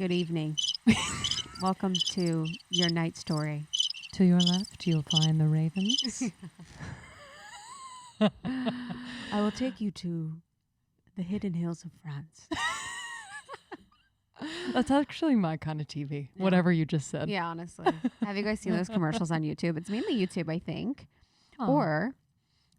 Good evening. Welcome to your night story. To your left, you'll find the ravens. I will take you to the hidden hills of France. That's actually my kind of TV. Yeah. Whatever you just said. Yeah, honestly. Have you guys seen those commercials on YouTube? It's mainly YouTube, I think. Oh.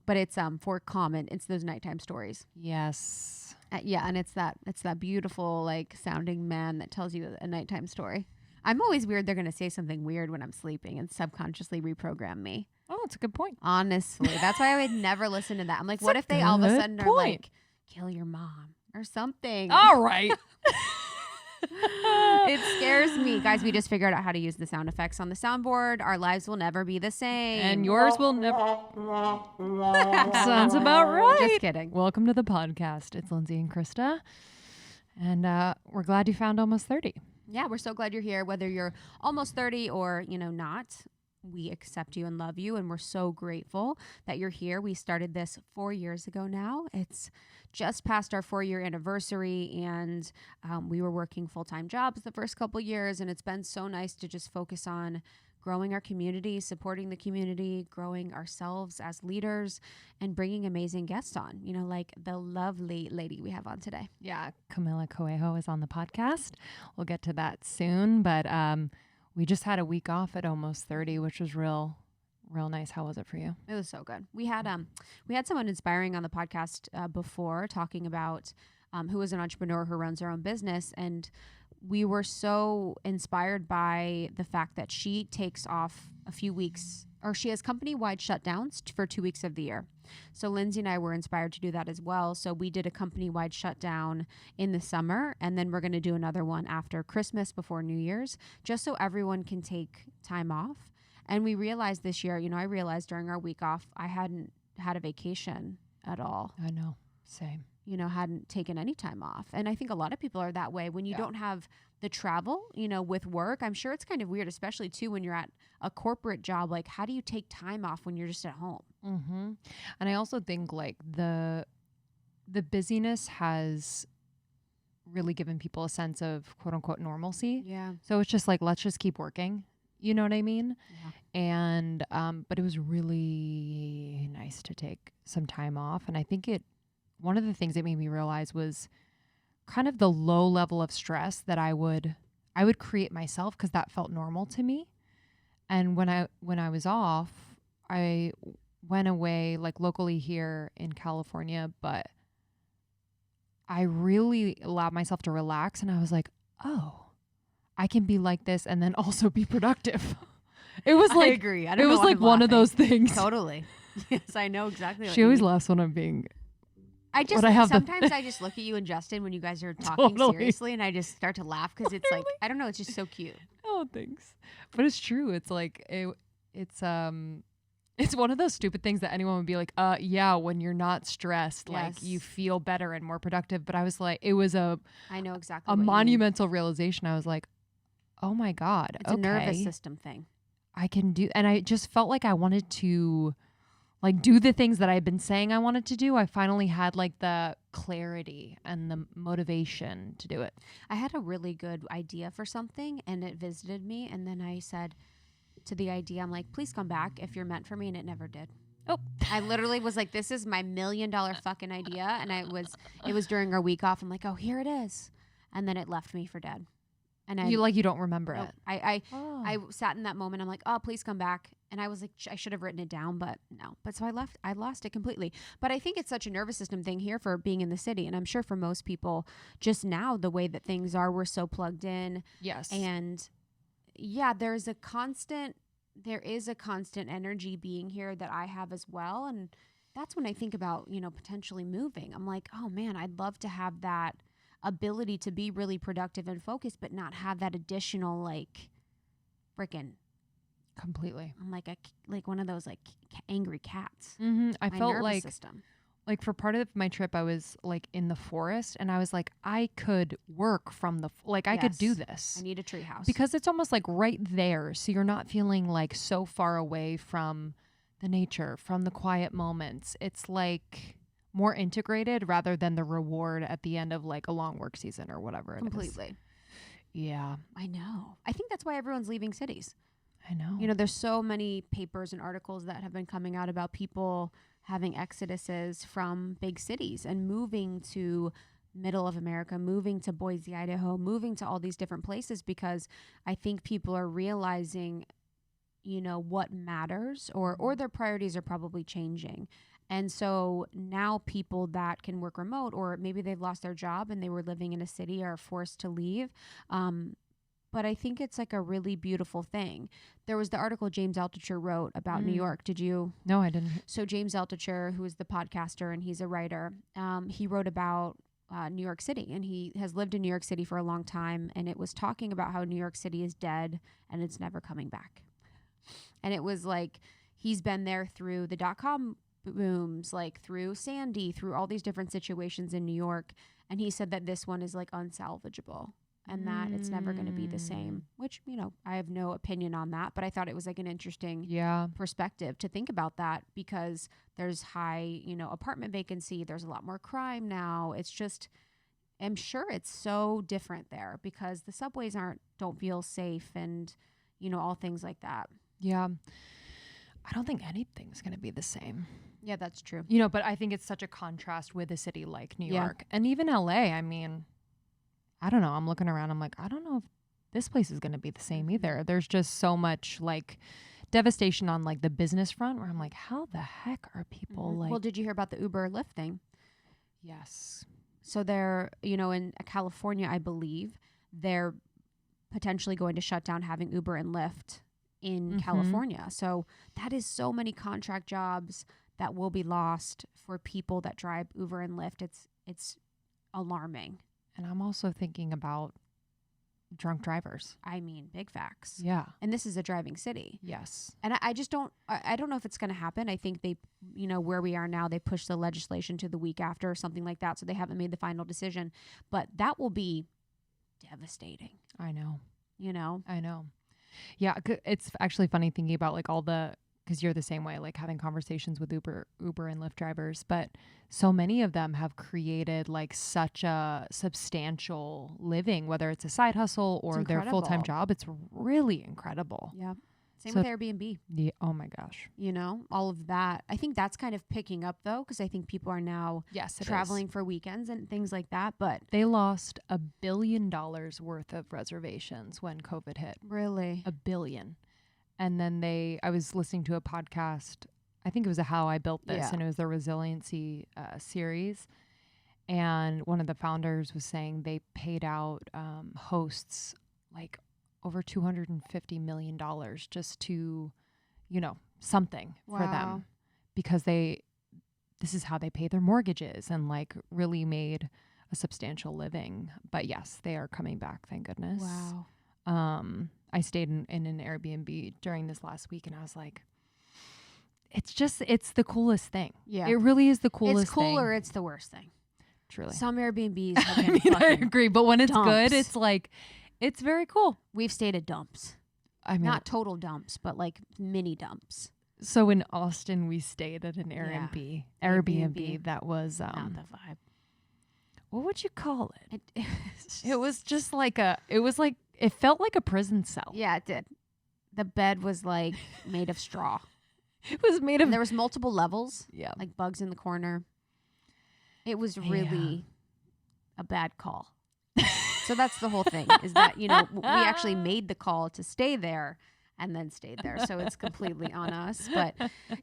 But it's for comment. It's those nighttime stories. Yes. Yeah, and it's that beautiful like sounding man that tells you a nighttime story. I'm always weird they're going to say something weird when I'm sleeping and subconsciously reprogram me. Oh, that's a good point. Honestly, that's why I would never listen to that. I'm like, what if they all of a sudden are like, kill your mom or something? All right. It scares me. Guys, we just figured out how to use the sound effects on the soundboard. Our lives will never be the same. And yours will never. Sounds about right. Just kidding. Welcome to the podcast. It's Lindsey and Krista. And we're glad you found Almost 30. Yeah, we're so glad you're here. Whether you're almost 30 or, not, we accept you and love you. And we're so grateful that you're here. We started this 4 years ago now. It's just past our 4-year anniversary. And we were working full-time jobs the first couple years. And it's been so nice to just focus on growing our community, supporting the community, growing ourselves as leaders, and bringing amazing guests on, like the lovely lady we have on today. Yeah, Camila Coelho is on the podcast. We'll get to that soon. But we just had a week off at Almost 30, which was real nice. How was it for you? It was so good. We had someone inspiring on the podcast before talking about who was an entrepreneur who runs her own business, and we were so inspired by the fact that she takes off a few weeks, or she has company-wide shutdowns for 2 weeks of the year. So Lindsey and I were inspired to do that as well. So we did a company-wide shutdown in the summer, and then we're going to do another one after Christmas before New Year's, just so everyone can take time off. And we realized this year, I realized during our week off, I hadn't had a vacation at all. I know. Same. Hadn't taken any time off. And I think a lot of people are that way when you don't have the travel, with work. I'm sure it's kind of weird, especially too when you're at a corporate job. Like, how do you take time off when you're just at home? Mm-hmm. And I also think like the busyness has really given people a sense of quote unquote normalcy. Yeah. So it's just like, let's just keep working. You know what I mean? Yeah. And, but it was really nice to take some time off. And I think one of the things that made me realize was kind of the low level of stress that I would create myself, because that felt normal to me. And when I was off, I went away like locally here in California, but I really allowed myself to relax, and I was like, oh, I can be like this and then also be productive. It was like, I agree. It was like one of those things. Totally. Yes, I know exactly. She always laughs when I'm being. Sometimes I just look at you and Justin when you guys are talking Totally. seriously, and I just start to laugh because it's like, I don't know, it's just so cute. Oh, thanks. But it's true. It's like it's one of those stupid things that anyone would be like, yeah, when you're not stressed, like you feel better and more productive. But I was like, it was I know exactly a monumental realization. I was like, oh my God, it's a nervous system thing. I can do, and I just felt like I wanted to like do the things that I've been saying I wanted to do. I finally had like the clarity and the motivation to do it. I had a really good idea for something, and it visited me. And then I said to the idea, I'm like, please come back if you're meant for me. And it never did. Oh, I literally was like, this is my $1 million fucking idea. And it was during our week off. I'm like, oh, here it is. And then it left me for dead. And you don't remember it. I sat in that moment. I'm like, oh, please come back. And I was like, I should have written it down, but no. But so I lost it completely. But I think it's such a nervous system thing here for being in the city. And I'm sure for most people just now, the way that things are, we're so plugged in. Yes. And yeah, there is a constant energy being here that I have as well. And that's when I think about, potentially moving. I'm like, oh man, I'd love to have that ability to be really productive and focused, but not have that additional freaking. Completely. I'm like one of those angry cats. Mm-hmm. I felt like system. Like for part of my trip, I was like in the forest, and I was like, I could work from I could do this. I need a tree house because it's almost like right there. So you're not feeling like so far away from the nature, from the quiet moments. It's like more integrated rather than the reward at the end of like a long work season or whatever it is. Completely. Yeah. I know. I think that's why everyone's leaving cities. I know. You know, there's so many papers and articles that have been coming out about people having exoduses from big cities and moving to middle of America, moving to Boise, Idaho, moving to all these different places, because I think people are realizing, you know, what matters, or their priorities are probably changing. And so now people that can work remote, or maybe they've lost their job and they were living in a city, are forced to leave. But I think it's like a really beautiful thing. There was the article James Altucher wrote about New York. Did you? No, I didn't. So James Altucher, who is the podcaster and he's a writer, he wrote about New York City, and he has lived in New York City for a long time. And it was talking about how New York City is dead and it's never coming back. And it was like, he's been there through the .com booms, like through Sandy, through all these different situations in New York. And he said that this one is like unsalvageable, and that it's never going to be the same, which, you know, I have no opinion on that, but I thought it was like an interesting perspective to think about that, because there's high, you know, apartment vacancy. There's a lot more crime now. It's just, I'm sure it's so different there because the subways don't feel safe, and, you know, all things like that. Yeah. I don't think anything's going to be the same. Yeah, that's true. You know, but I think it's such a contrast with a city like New York and even LA. I mean, I don't know. I'm looking around. I'm like, I don't know if this place is going to be the same either. There's just so much like devastation on like the business front where I'm like, how the heck are people like? Well, did you hear about the Uber Lyft thing? Yes. So they're, you know, in California, I believe, they're potentially going to shut down having Uber and Lyft in California. So that is so many contract jobs that will be lost for people that drive Uber and Lyft. It's alarming. And I'm also thinking about drunk drivers. I mean, big facts. Yeah. And this is a driving city. Yes. And I just don't know if it's going to happen. I think they, you know, where we are now, they push the legislation to the week after or something like that. So they haven't made the final decision, but that will be devastating. I know. You know? I know. Yeah. It's actually funny thinking about like all the, because you're the same way, like having conversations with Uber and Lyft drivers, but so many of them have created like such a substantial living, whether it's a side hustle or their full-time job. It's really incredible. Yeah. Same with Airbnb. Yeah. Oh my gosh. You know, all of that. I think that's kind of picking up though, because I think people are now traveling for weekends and things like that. But they lost $1 billion worth of reservations when COVID hit. Really? $1 billion. And then I was listening to a podcast, I think it was a How I Built This, and it was the resiliency series. And one of the founders was saying they paid out hosts like over $250 million just to, you know, something for them, because this is how they pay their mortgages and like really made a substantial living. But yes, they are coming back. Thank goodness. Wow. I stayed in an Airbnb during this last week, and I was like, it's the coolest thing. Yeah. It really is the coolest thing. It's cool or it's the worst thing. Truly. Some Airbnbs have been I agree, but when it's good, it's like, it's very cool. We've stayed at dumps. I mean, not total dumps, but like mini dumps. So in Austin, we stayed at an Airbnb that was not the vibe. What would you call it? It was just like it felt like a prison cell. Yeah, it did. The bed was like made of straw. It was made of... And there was multiple levels. Yeah. Like bugs in the corner. It was really a bad call. So that's the whole thing, is that, you know, we actually made the call to stay there and then stayed there. So it's completely on us. But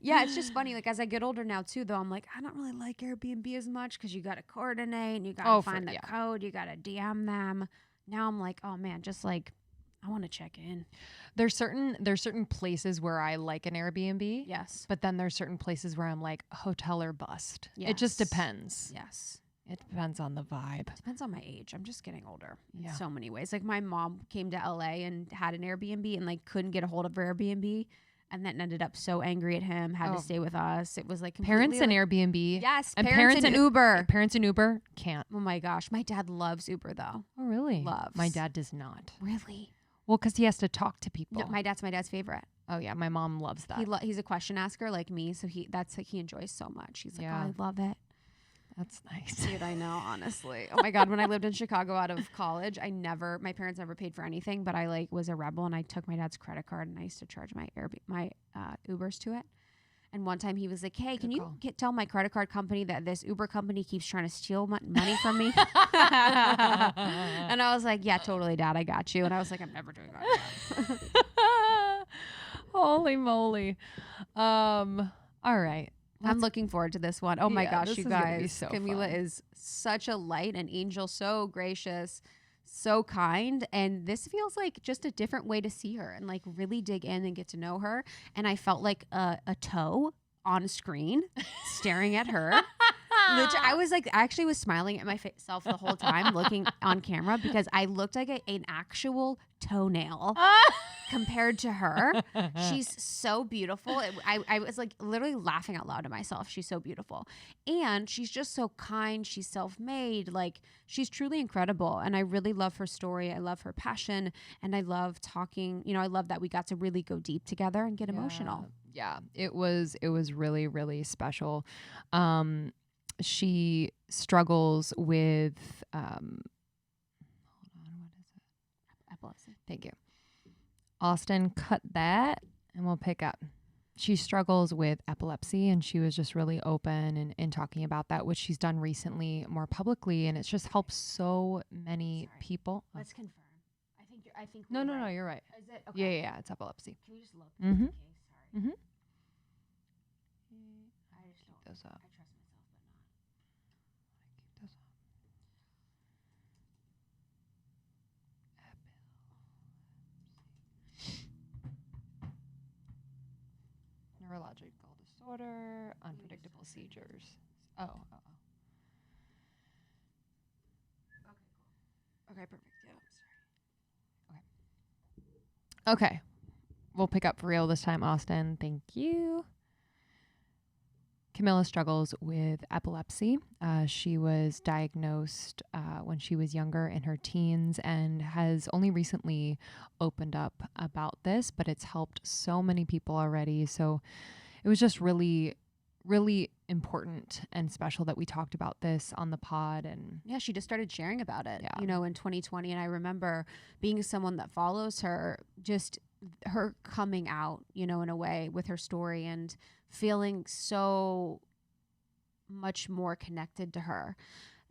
yeah, it's just funny. Like as I get older now too, though, I'm like, I don't really like Airbnb as much because you got to coordinate and you got to find the code. You got to DM them. Now I'm like, oh man, just like, I want to check in. There's certain places where I like an Airbnb. Yes. But then there's certain places where I'm like hotel or bust. Yes. It just depends. Yes. It depends on the vibe. Depends on my age. I'm just getting older in so many ways. Like my mom came to LA and had an Airbnb and like couldn't get a hold of her Airbnb. And then ended up so angry at him, had to stay with us. It was like parents and Airbnb. Yes, and parents and Uber. Parents and Uber can't. Oh my gosh. My dad loves Uber though. Oh really? Loves. My dad does not. Really? Well, because he has to talk to people. No, my dad's favorite. Oh yeah, my mom loves that. He's a question asker like me, so he enjoys so much. He's like, oh, I love it. That's nice. Dude, I know, honestly. Oh my God, when I lived in Chicago out of college, my parents never paid for anything, but I like was a rebel and I took my dad's credit card and I used to charge my Ubers to it. And one time he was like, "Hey, can you tell my credit card company that this Uber company keeps trying to steal money from me?" And I was like, "Yeah, totally, Dad. I got you." And I was like, "I'm never doing that again." Holy moly. All right. I'm looking forward to this one. Oh my gosh, you guys. So Camila is such a light, an angel, so gracious, so kind. And this feels like just a different way to see her and like really dig in and get to know her. And I felt like a toe on a screen staring at her. I was like, I actually was smiling at myself the whole time looking on camera because I looked like an actual toenail compared to her. She's so beautiful. I was like literally laughing out loud to myself. She's so beautiful. And she's just so kind. She's self-made. Like she's truly incredible. And I really love her story. I love her passion. And I love talking, I love that we got to really go deep together and get emotional. Yeah, it was really, really special. She struggles with, hold on, what is it? Epilepsy. Thank you. Austin, cut that and we'll pick up. She struggles with epilepsy and she was just really open in talking about that, which she's done recently more publicly. And it's just helped so many people. Let's confirm. I think. No, you're right. Is it? Okay. Yeah, it's epilepsy. Can we just look? Mm-hmm. Okay, sorry. Mm-hmm. I just don't. Those up. I trust myself, but not. Neurological disorder, unpredictable seizures. Oh. Okay, perfect. Yeah, sorry. Okay. We'll pick up for real this time, Austin. Thank you. Camila struggles with epilepsy. She was diagnosed when she was younger in her teens and has only recently opened up about this, but it's helped so many people already. So it was just really, really important and special that we talked about this on the pod. And yeah, she just started sharing about it, in 2020. And I remember being someone that follows her, just her coming out, in a way with her story and feeling so much more connected to her,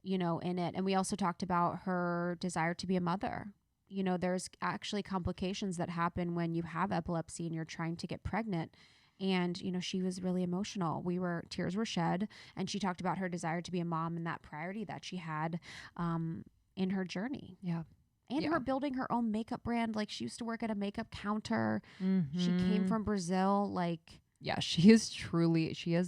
in it. And we also talked about her desire to be a mother. There's actually complications that happen when you have epilepsy and you're trying to get pregnant. And, she was really emotional. Tears were shed. And she talked about her desire to be a mom and that priority that she had in her journey. Yeah. And her building her own makeup brand. Like she used to work at a makeup counter. Mm-hmm. She came from Brazil. Yeah, she has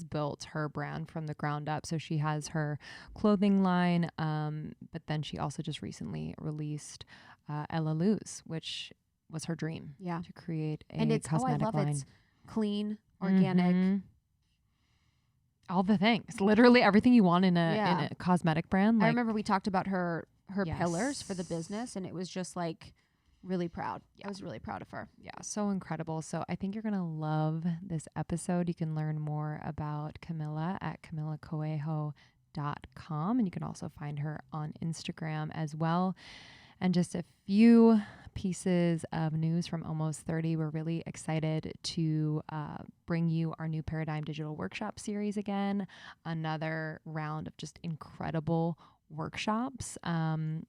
built her brand from the ground up. So she has her clothing line. But then she also just recently released Elaluz, which was her dream. Yeah. To create a and cosmetic line. It's clean, organic. Mm-hmm. All the things. Literally everything you want in a cosmetic brand. I remember we talked about her Yes. pillars for the business, and it was just like really proud. I was really proud of her. Yeah, so incredible. So I think you're going to love this episode. You can learn more about Camila at camilacoelho.com, and you can also find her on Instagram as well. And just a few pieces of news from Almost 30. We're really excited to bring you our new Paradigm Digital Workshop series again. Another round of just incredible workshops. The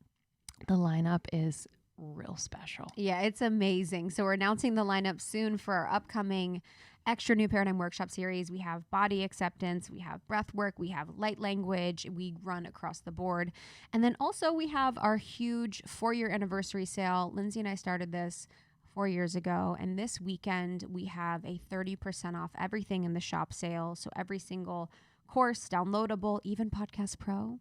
lineup is real special. Yeah, it's amazing. So we're announcing the lineup soon for our upcoming extra new Paradigm Workshop series. We have body acceptance, we have breath work, we have light language, we run across the board. And then also we have our huge 4-year anniversary sale. Lindsey and I started this 4 years ago, and this weekend we have a 30% off everything in the shop sale. So every single course, downloadable, even Podcast Pro,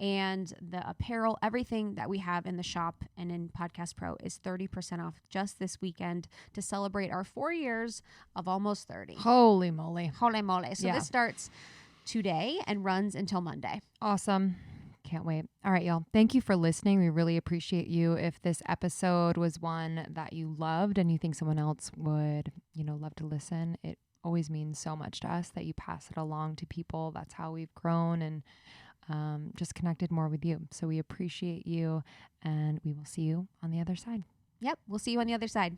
and the apparel, everything that we have in the shop and in Podcast Pro is 30% off just this weekend to celebrate our 4 years of Almost 30. Holy moly. Holy moly. So this starts today and runs until Monday. Awesome. Can't wait. All right, y'all. Thank you for listening. We really appreciate you. If this episode was one that you loved and you think someone else would, love to listen, it always means so much to us that you pass it along to people. That's how we've grown. And just connected more with you. So we appreciate you, and we will see you on the other side. Yep. We'll see you on the other side.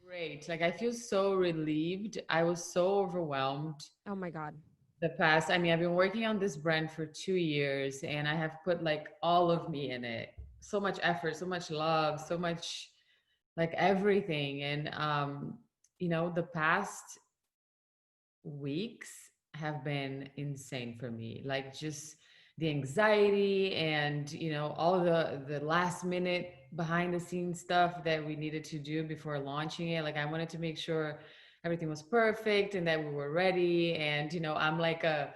Great. Like, I feel so relieved. I was so overwhelmed Oh my God. the past. I mean, I've been working on this brand for 2 years, and I have put like all of me in it. So much effort, so much love, so much like everything. And the past weeks have been insane for me. Like, just the anxiety and all the last minute behind the scenes stuff that we needed to do before launching it. Like, I wanted to make sure everything was perfect and that we were ready. And I'm like a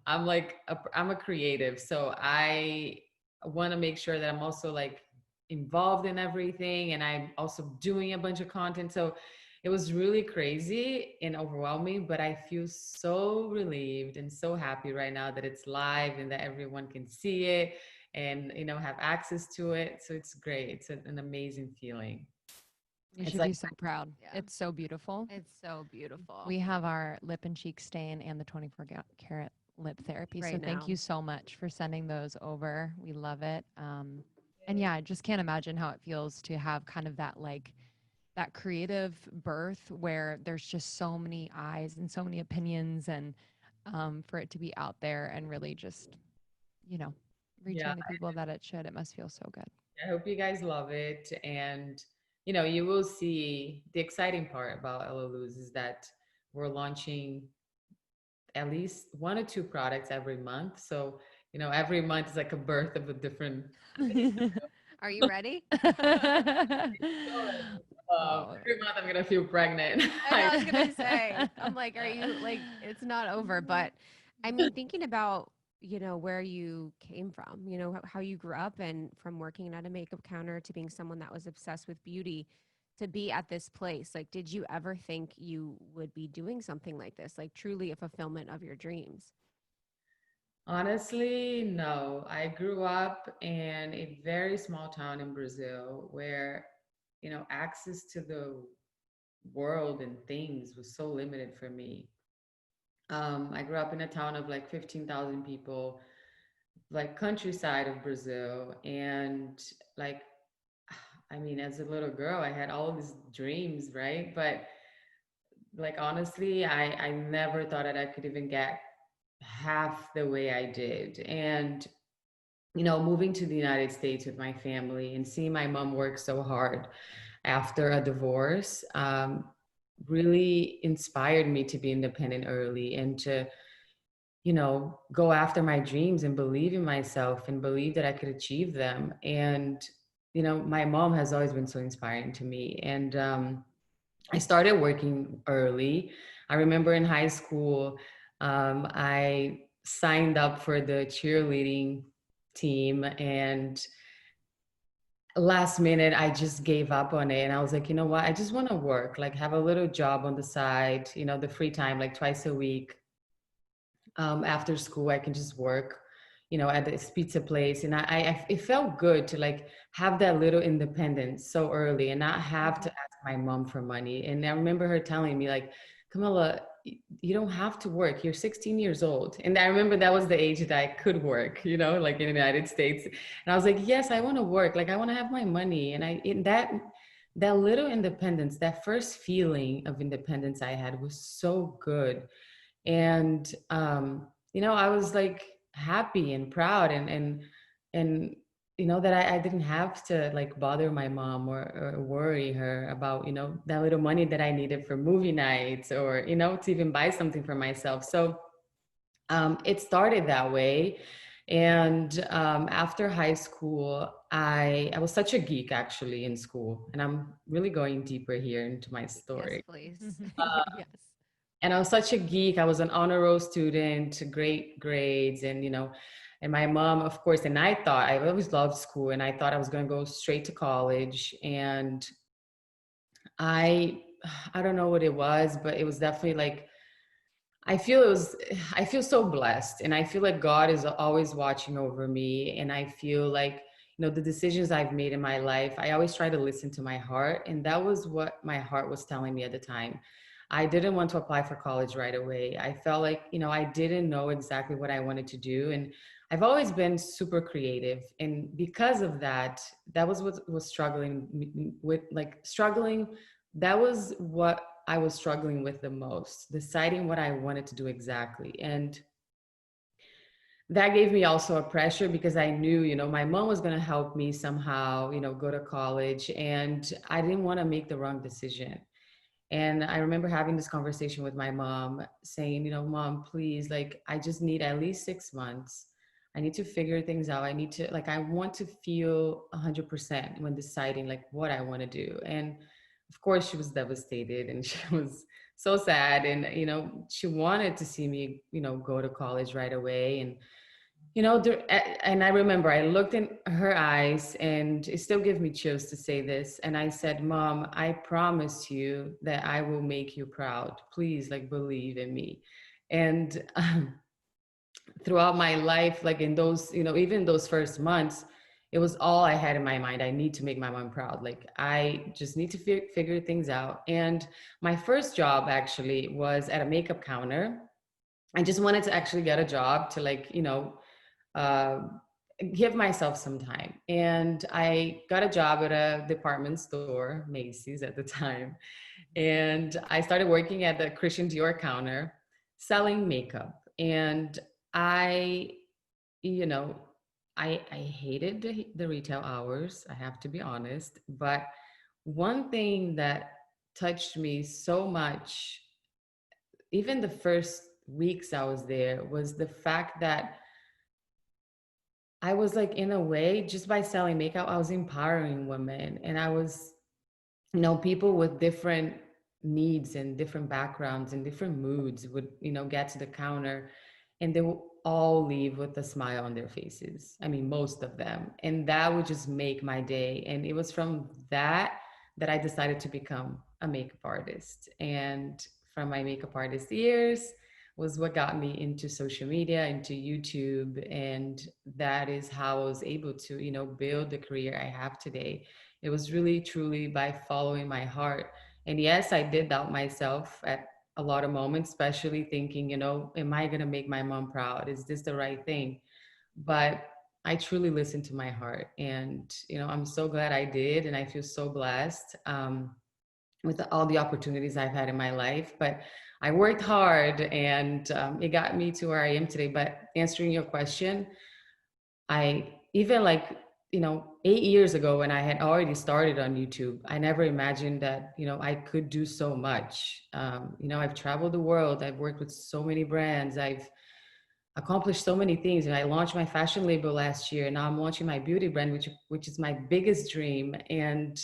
I'm a creative, so I want to make sure that I'm also like involved in everything, and I'm also doing a bunch of content. So it was really crazy and overwhelming, but I feel so relieved and so happy right now that it's live and that everyone can see it and have access to it. So it's great. It's an amazing feeling. You It's should like- be so proud. Yeah. It's so beautiful. It's so beautiful. We have our lip and cheek stain and the 24 karat lip therapy. So Right thank now. you so much for sending those over. We love it. And yeah, I just can't imagine how it feels to have kind of that that creative birth where there's just so many eyes and so many opinions, and for it to be out there and really just, reaching Yeah. the people that it should. It must feel so good. I hope you guys love it. And, you will see the exciting part about Elaluz is that we're launching at least 1 or 2 products every month. So, every month is like a birth of a different. Are you ready? Every month I'm gonna feel pregnant. I was gonna say, I'm like, are you like, it's not over, but I mean, thinking about, where you came from, how you grew up and from working at a makeup counter to being someone that was obsessed with beauty to be at this place. Like, did you ever think you would be doing something like this, like truly a fulfillment of your dreams? Honestly, no. I grew up in a very small town in Brazil where, access to the world and things was so limited for me. I grew up in a town of like 15,000 people, like countryside of Brazil. And like, I mean, as a little girl, I had all these dreams, right? But like, honestly, I never thought that I could even get half the way I did. And, moving to the United States with my family and seeing my mom work so hard after a divorce, really inspired me to be independent early and to, go after my dreams and believe in myself and believe that I could achieve them. And, my mom has always been so inspiring to me. And I started working early. I remember in high school, I signed up for the cheerleading team, and last minute I just gave up on it. And I was like, you know what, I just want to work, like have a little job on the side, the free time, like twice a week. After school I can just work, at this pizza place. And it felt good to like have that little independence so early and not have to ask my mom for money. And I remember her telling me like, Camila, you don't have to work. You're 16 years old. And I remember that was the age that I could work, like in the United States. And I was like, yes, I want to work. Like I want to have my money. And that little independence, that first feeling of independence I had was so good. And, I was like happy and proud and that I didn't have to like bother my mom or worry her about, that little money that I needed for movie nights or, to even buy something for myself. So it started that way. And after high school, I was such a geek actually in school. And I'm really going deeper here into my story. Yes, please. Yes. And I was such a geek. I was an honor roll student, great grades, and and my mom, of course, and I always loved school, and I thought I was going to go straight to college. And I don't know what it was, but it was definitely like, I feel so blessed, and I feel like God is always watching over me. And I feel like, the decisions I've made in my life, I always try to listen to my heart. And that was what my heart was telling me at the time. I didn't want to apply for college right away. I felt like, I didn't know exactly what I wanted to do. And I've always been super creative. And because of that, that was what was with, like struggling. That was what I was struggling with the most, deciding what I wanted to do exactly. And that gave me also a pressure because I knew, my mom was going to help me somehow, go to college, and I didn't want to make the wrong decision. And I remember having this conversation with my mom saying, Mom, please, like, I just need at least 6 months. I need to figure things out. I need to, like, I want to feel 100% when deciding like what I want to do. And of course she was devastated and she was so sad. And, she wanted to see me, go to college right away. And and I remember I looked in her eyes, and it still gives me chills to say this. And I said, Mom, I promise you that I will make you proud. Please, like, believe in me. And throughout my life, like in those, even those first months, it was all I had in my mind. I need to make my mom proud. Like, I just need to figure things out. And my first job actually was at a makeup counter. I just wanted to actually get a job to, like, uh, give myself some time. And I got a job at a department store, Macy's at the time. And I started working at the Christian Dior counter selling makeup. And I, you know, I hated the retail hours, I have to be honest. But one thing that touched me so much, even the first weeks I was there, was the fact that I was like, in a way, just by selling makeup, I was empowering women. And I was, people with different needs and different backgrounds and different moods would, get to the counter, and they will all leave with a smile on their faces. I mean, most of them. And that would just make my day. And it was from that I decided to become a makeup artist. And from my makeup artist years was what got me into social media, into YouTube. And that is how I was able to, build the career I have today. It was really, truly by following my heart. And yes, I did doubt myself at a lot of moments, especially thinking, am I going to make my mom proud? Is this the right thing? But I truly listened to my heart. And, I'm so glad I did. And I feel so blessed with all the opportunities I've had in my life. But I worked hard, and it got me to where I am today. But answering your question, I even, like, 8 years ago, when I had already started on YouTube, I never imagined that, I could do so much. I've traveled the world. I've worked with so many brands. I've accomplished so many things. And I launched my fashion label last year. Now I'm launching my beauty brand, which is my biggest dream. And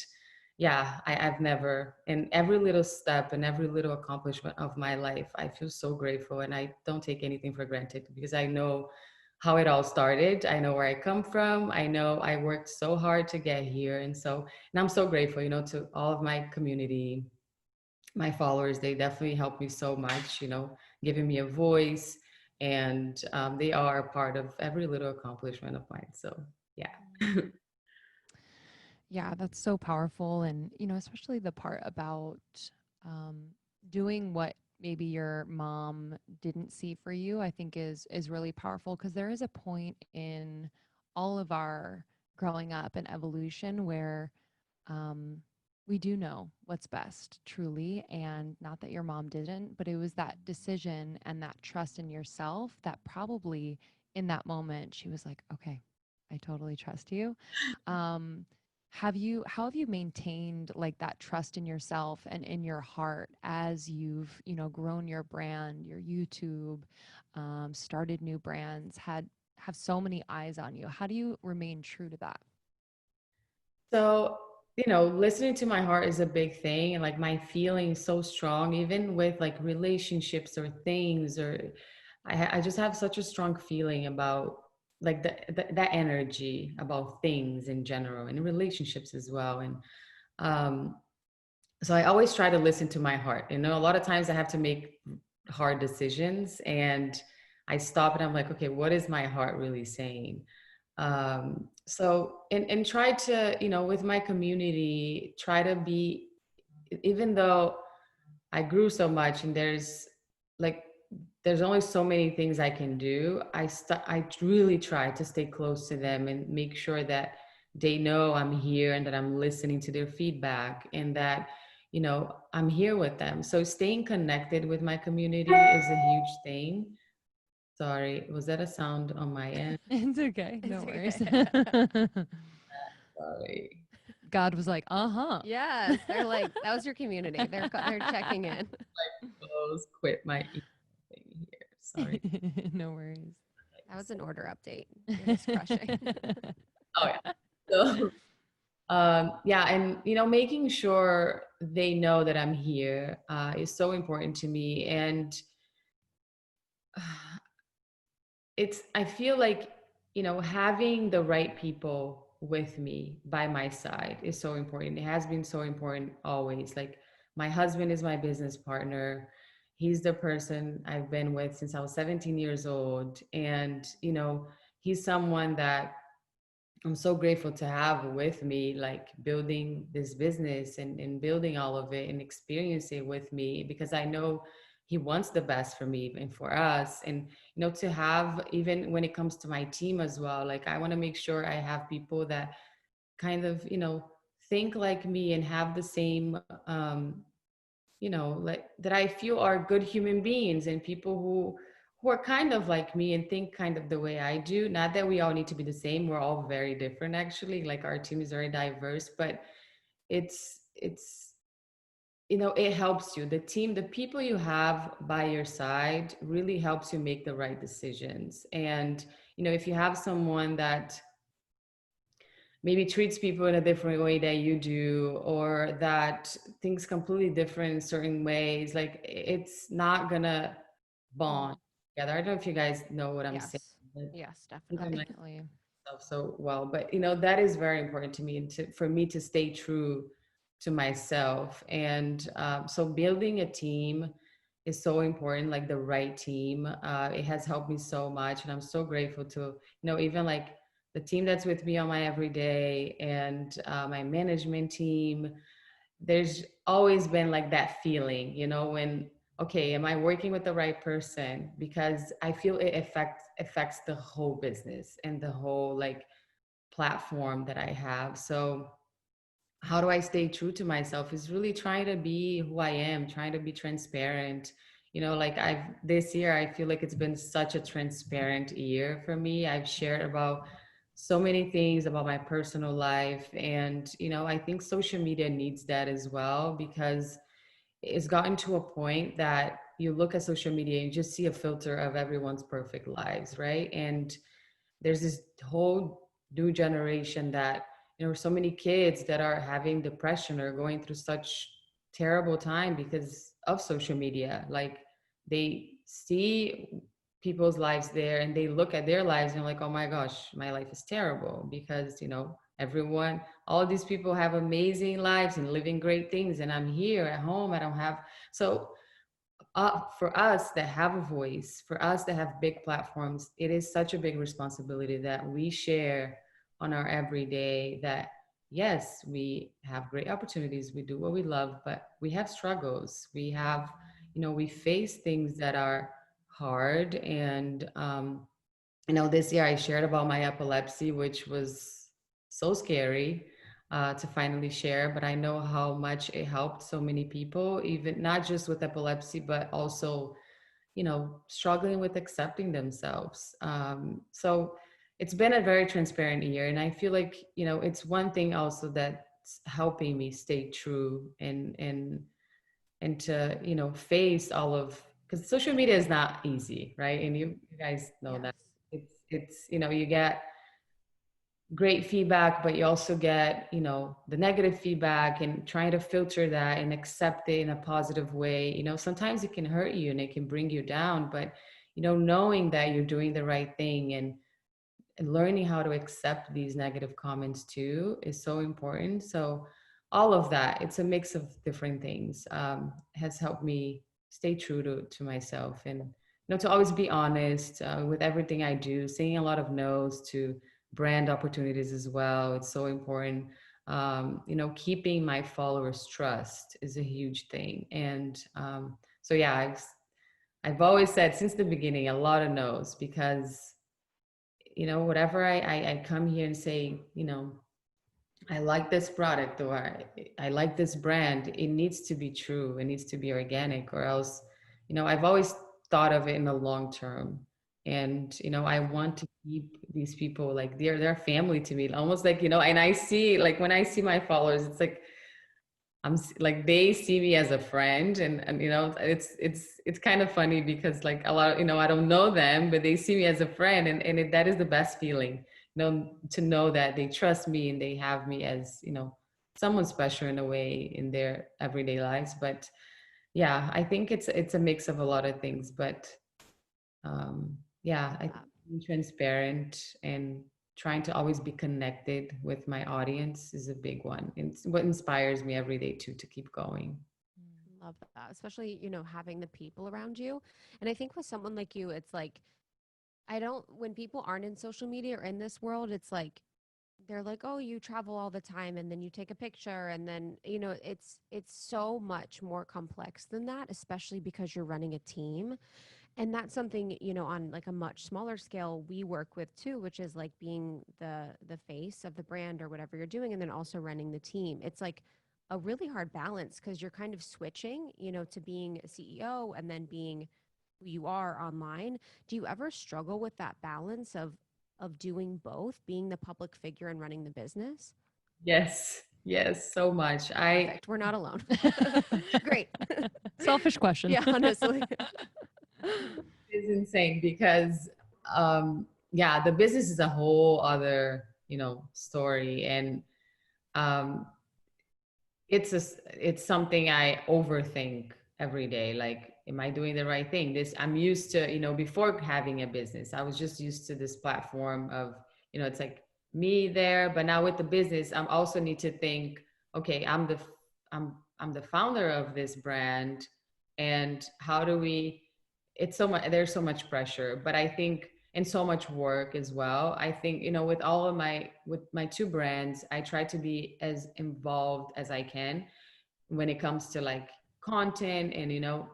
yeah, I've never, in every little step and every little accomplishment of my life, I feel so grateful, and I don't take anything for granted because I know how it all started. I know where I come from. I know I worked so hard to get here. And I'm so grateful, to all of my community, my followers. They definitely helped me so much, giving me a voice. And they are a part of every little accomplishment of mine. So, yeah. Yeah, that's so powerful. And, especially the part about um, doing what maybe your mom didn't see for you, I think is really powerful, because there is a point in all of our growing up and evolution where um, we do know what's best, truly. And not that your mom didn't, but it was that decision and that trust in yourself that probably in that moment she was like, okay, I totally trust you. Um, how have you maintained like that trust in yourself and in your heart as you've, grown your brand, your YouTube, started new brands, have so many eyes on you? How do you remain true to that? So, listening to my heart is a big thing. And like my feeling so strong, even with like relationships or things, or I just have such a strong feeling about like that energy about things in general and relationships as well. And um, so I always try to listen to my heart. A lot of times I have to make hard decisions, and I stop and I'm like, okay, what is my heart really saying? So and try to, with my community, try to be, even though I grew so much, and like there's only so many things I can do. I really try to stay close to them and make sure that they know I'm here and that I'm listening to their feedback, and that I'm here with them. So staying connected with my community is a huge thing. Sorry, was that a sound on my end? It's okay. No It's worries. okay. Sorry. God was like, Yes, they're like, that was your community. They're checking in. Close, quit my thing here. Sorry. No worries. That was an order update. You're just crushing. Oh yeah. So yeah, and making sure they know that I'm here is so important to me. And I feel like having the right people with me by my side is so important. It has been so important always. Like, my husband is my business partner. He's the person I've been with since I was 17 years old, and he's someone that I'm so grateful to have with me, like building this business and building all of it and experience it with me, because I know he wants the best for me and for us. And, to have, even when it comes to my team as well, like I want to make sure I have people that kind of, think like me and have the same, like that I feel are good human beings, and people who are kind of like me and think kind of the way I do. Not that we all need to be the same. We're all very different, actually. Like, our team is very diverse, but it's it helps you. The team, the people you have by your side really helps you make the right decisions. And if you have someone that maybe treats people in a different way that you do, or that thinks completely different in certain ways, like it's not gonna bond together. I don't know if you guys know what I'm saying. Yes. But Yes, I think I'm definitely. Definitely. myself so well, but that is very important to me, and for me to stay true to myself. And so building a team is so important, like the right team. It has helped me so much, and I'm so grateful to even like the team that's with me on my everyday, and my management team. There's always been like that feeling, when, okay, am I working with the right person? Because I feel it affects the whole business and the whole like platform that I have. So how do I stay true to myself is really trying to be who I am, trying to be transparent. Like, this year, I feel like it's been such a transparent year for me. I've shared about so many things about my personal life. And, I think social media needs that as well, because it's gotten to a point that you look at social media and you just see a filter of everyone's perfect lives, right? And there's this whole new generation that so many kids that are having depression or going through such terrible time because of social media. Like, they see people's lives there and they look at their lives and like, oh my gosh, my life is terrible, because everyone, all of these people have amazing lives and living great things, and I'm here at home, I don't have. So for us that have a voice, for us that have big platforms, it is such a big responsibility that we share on our everyday. That yes, we have great opportunities, we do what we love, but we have struggles. We have, we face things that are hard. And this year I shared about my epilepsy, which was so scary to finally share. But I know how much it helped so many people, even not just with epilepsy, but also, struggling with accepting themselves. So it's been a very transparent year. And I feel like, it's one thing also that's helping me stay true and to, face all of, because social media is not easy, right? And you guys know Yes. that it's you get great feedback, but you also get the negative feedback, and trying to filter that and accept it in a positive way. Sometimes it can hurt you and it can bring you down, but knowing that you're doing the right thing, and learning how to accept these negative comments too is so important. So all of that, it's a mix of different things, has helped me stay true to myself, and to always be honest with everything I do, saying a lot of no's to brand opportunities as well. It's so important. keeping my followers trust is a huge thing. And so yeah, I've always said since the beginning a lot of no's, because whatever I come here and say, I like this product, or I like this brand, it needs to be true. It needs to be organic, or else, I've always thought of it in the long term. And, I want to keep these people like they're family to me, almost like, and I see, like, when I see my followers, it's like, like they see me as a friend, and it's kind of funny because like a lot, I don't know them, but they see me as a friend, and that is the best feeling, to know that they trust me and they have me as, someone special in a way in their everyday lives. But yeah, I think it's a mix of a lot of things, but yeah, I think being transparent and trying to always be connected with my audience is a big one. It's what inspires me every day too, to keep going. Love that, especially, having the people around you. And I think with someone like you, it's like, I don't, when people aren't in social media or in this world, it's like, they're like, oh, you travel all the time and then you take a picture. And then, it's so much more complex than that, especially because you're running a team. And that's something, on like a much smaller scale we work with too, which is like being the face of the brand or whatever you're doing, and then also running the team. It's like a really hard balance because you're kind of switching, to being a CEO and then being who you are online. Do you ever struggle with that balance of doing both, being the public figure and running the business? Yes, yes, so much. Perfect. We're not alone. Great. Selfish question. Yeah, honestly. It's insane because yeah, the business is a whole other, story. And um it's something I overthink every day. Like, am I doing the right thing? I'm used to, before having a business, I was just used to this platform of, it's like me there. But now with the business, I'm also need to think, okay, I'm the founder of this brand, and how do we, it's so much, there's so much pressure, but I think, and so much work as well. I think, with my two brands, I try to be as involved as I can when it comes to like content, and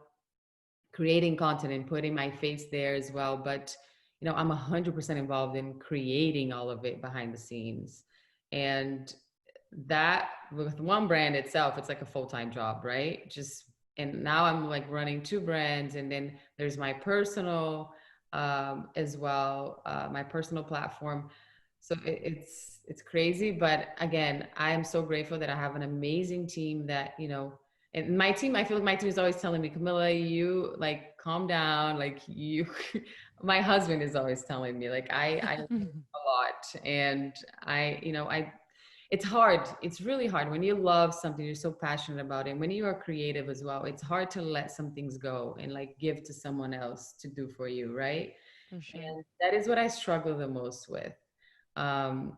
creating content and putting my face there as well. But I'm 100% involved in creating all of it behind the scenes. And that, with one brand itself, it's like a full-time job, right? Just, and now I'm like running two brands, and then there's my personal as well, my personal platform. So it's crazy. But again, I am so grateful that I have an amazing team that, and my team, I feel like my team is always telling me, Camila, you like calm down, like you my husband is always telling me, like, I a lot. And I it's hard. It's really hard when you love something, you're so passionate about it. And when you are creative as well, it's hard to let some things go and like give to someone else to do for you, right? For sure. And that is what I struggle the most with. Um,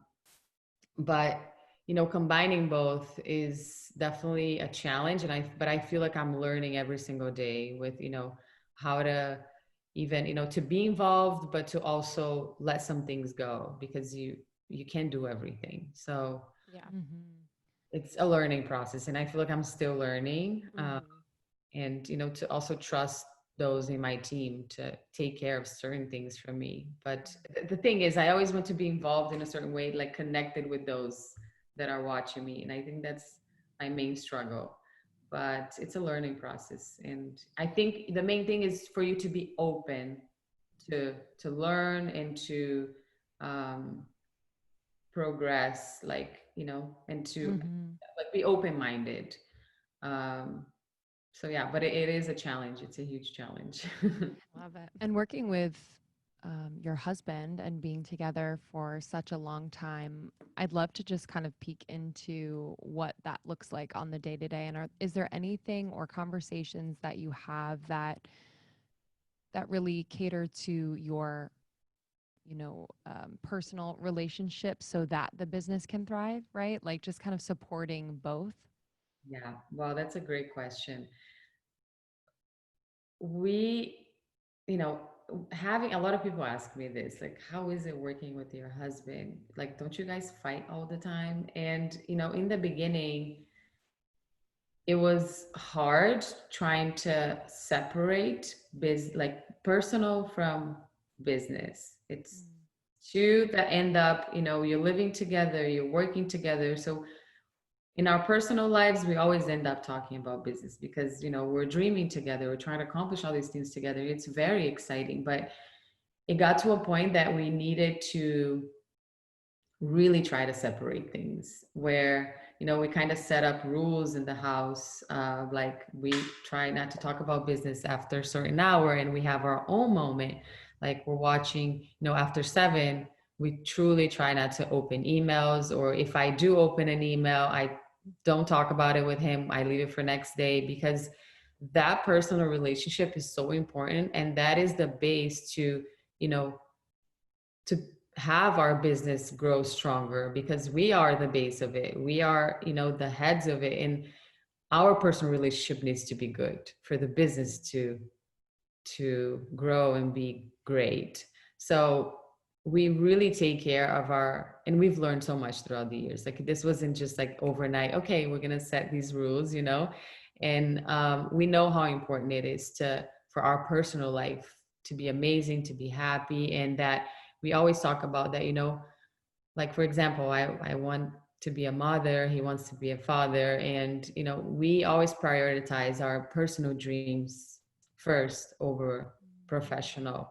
but combining both is definitely a challenge. But I feel like I'm learning every single day with, how to even, to be involved, but to also let some things go, because you can't do everything. So Yeah. Mm-hmm. it's a learning process, and I feel like I'm still learning. Mhm. And to also trust those in my team to take care of certain things for me. But the thing is, I always want to be involved in a certain way, like connected with those that are watching me, and I think that's my main struggle. But it's a learning process, and I think the main thing is for you to be open to learn and to um, progress, like, and to Mm-hmm. like be open minded. um so yeah, but it is a challenge. It's a huge challenge. Love it. And working with your husband and being together for such a long time, I'd love to just kind of peek into what that looks like on the day to day. And is there anything or conversations that you have that really cater to your, personal relationships so that the business can thrive, right? Like just kind of supporting both. Yeah, well, that's a great question. We, you know having a lot of people ask me this, like, how is it working with your husband? Like, don't you guys fight all the time? And, in the beginning, it was hard trying to separate like personal from business. It's two that end up, you're living together, you're working together. So in our personal lives, we always end up talking about business because, we're dreaming together, we're trying to accomplish all these things together. It's very exciting, but it got to a point that we needed to really try to separate things where, we kind of set up rules in the house, like we try not to talk about business after a certain hour, and we have our own moment, like we're watching, after 7, we truly try not to open emails, or if I do open an email, I don't talk about it with him, I leave it for next day, because that personal relationship is so important, and that is the base to, to have our business grow stronger, because we are the base of it, we are, the heads of it, and our personal relationship needs to be good for the business to grow and be great. So we really take care of and we've learned so much throughout the years. Like, this wasn't just like overnight, okay, we're going to set these rules, and we know how important it is for our personal life to be amazing, to be happy, and that we always talk about that, like, for example, I want to be a mother, he wants to be a father, and we always prioritize our personal dreams first over professional.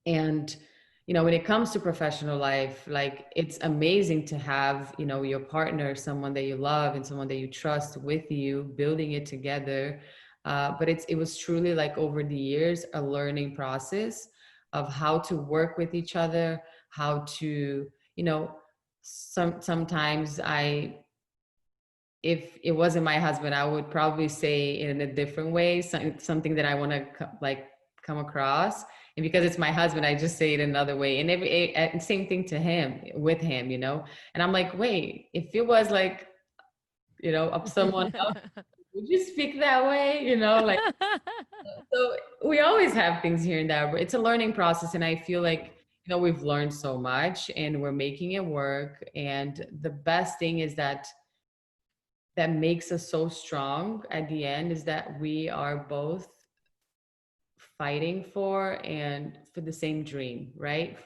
And when it comes to professional life, like, it's amazing to have your partner, someone that you love and someone that you trust with you, building it together. But it was truly, like, over the years, a learning process of how to work with each other, how to, sometimes if it wasn't my husband, I would probably say in a different way, something that I want to like come across. And because it's my husband, I just say it another way. And same thing to him, with him, and I'm like, wait, if it was like, of someone else, would you speak that way? Like, so we always have things here and there, but it's a learning process. And I feel like, we've learned so much and we're making it work. And the best thing is that makes us so strong at the end is that we are both fighting for the same dream, right?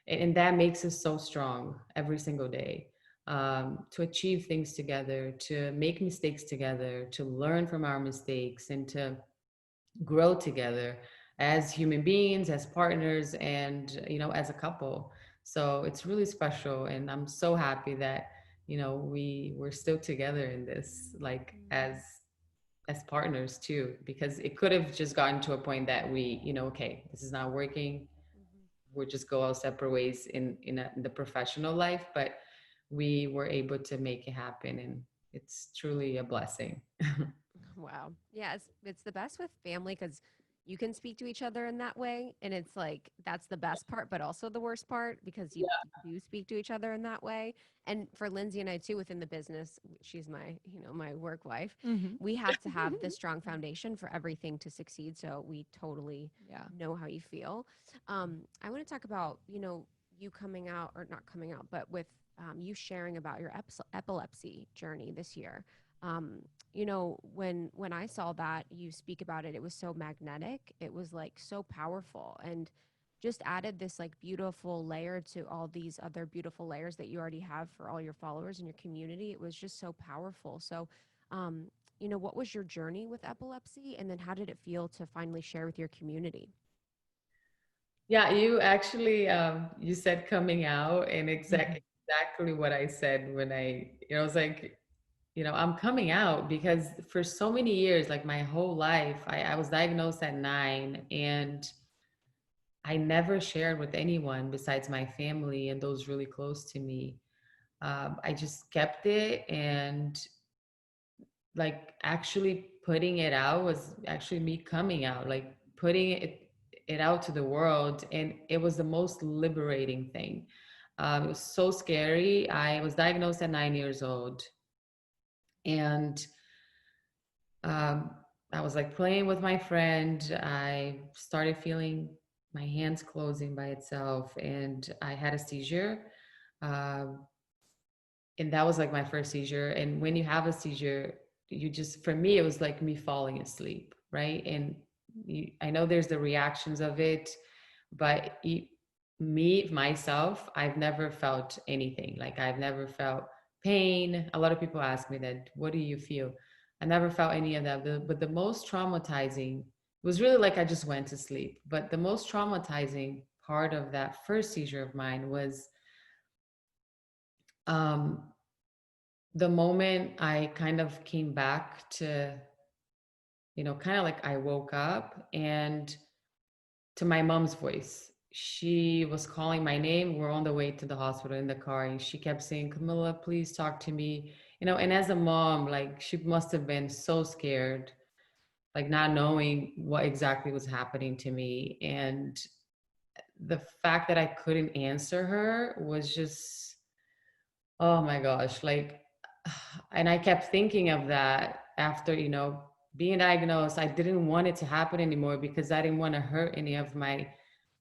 And that makes us so strong every single day, to achieve things together, to make mistakes together, to learn from our mistakes, and to grow together as human beings, as partners, and as a couple. So it's really special, and I'm so happy that we're still together in this, like, as partners too, because it could have just gotten to a point that we, okay, this is not working, we'll just go our separate ways in the professional life, but we were able to make it happen, and it's truly a blessing. Wow. Yeah, it's the best with family because you can speak to each other in that way. And it's like, that's the best part, but also the worst part because you do speak to each other in that way. And for Lindsey and I too, within the business, she's my, my work wife, we have to have this strong foundation for everything to succeed. So we totally know how you feel. I want to talk about, you coming out, or not coming out, but with you sharing about your epilepsy journey this year. When I saw that you speak about it, it was so magnetic. It was like so powerful and just added this like beautiful layer to all these other beautiful layers that you already have for all your followers and your community. It was just so powerful. So, what was your journey with epilepsy, and then how did it feel to finally share with your community? Yeah, you actually, you said coming out, and exactly what I said when I was like, I'm coming out because for so many years, like my whole life, I was diagnosed at 9, and I never shared with anyone besides my family and those really close to me. I just kept it, and like actually putting it out was actually me coming out, like putting it out to the world. And it was the most liberating thing. It was so scary. I was diagnosed at 9 years old. And I was like playing with my friend. I started feeling my hands closing by itself, and I had a seizure. Um, and that was like my first seizure. And when you have a seizure, you just, for me, it was like me falling asleep, right? And I know there's the reactions of it, but me myself, I've never felt anything. Like I've never felt pain. A lot of people ask me that, what do you feel? I never felt any of that. But the most traumatizing was really like I just went to sleep. But the most traumatizing part of that first seizure of mine was um, the moment I kind of came back to, kind of like I woke up and to my mom's voice. She was calling my name. We're on the way to the hospital in the car, and she kept saying, "Camila, please talk to me." And as a mom, like she must have been so scared, like not knowing what exactly was happening to me. And the fact that I couldn't answer her was just, oh my gosh, like, and I kept thinking of that after, being diagnosed. I didn't want it to happen anymore because I didn't want to hurt any of my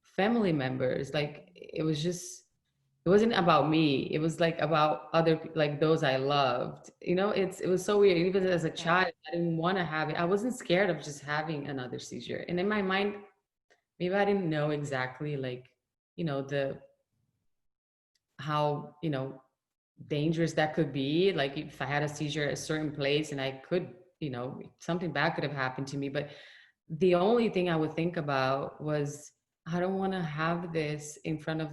family members. Like, it wasn't about me. It was like about like those I loved. It was so weird. Even as a Yeah. child, I didn't want to have it. I wasn't scared of just having another seizure. And in my mind, maybe I didn't know exactly like, the how, dangerous that could be. Like if I had a seizure at a certain place and I could, something bad could have happened to me. But the only thing I would think about was, I don't want to have this in front of,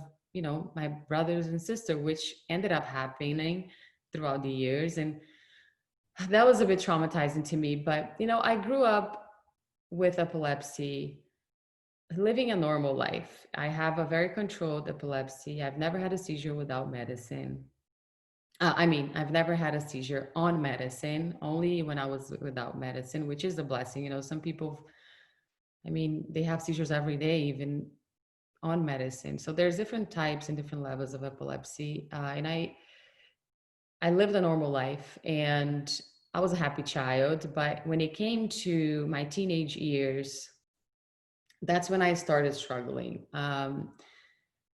my brothers and sister, which ended up happening throughout the years. And that was a bit traumatizing to me. But, I grew up with epilepsy, living a normal life. I have a very controlled epilepsy. I've never had a seizure without medicine. I've never had a seizure on medicine, only when I was without medicine, which is a blessing. Some people, they have seizures every day, even on medicine. So there's different types and different levels of epilepsy. And I lived a normal life and I was a happy child. But when it came to my teenage years, that's when I started struggling. When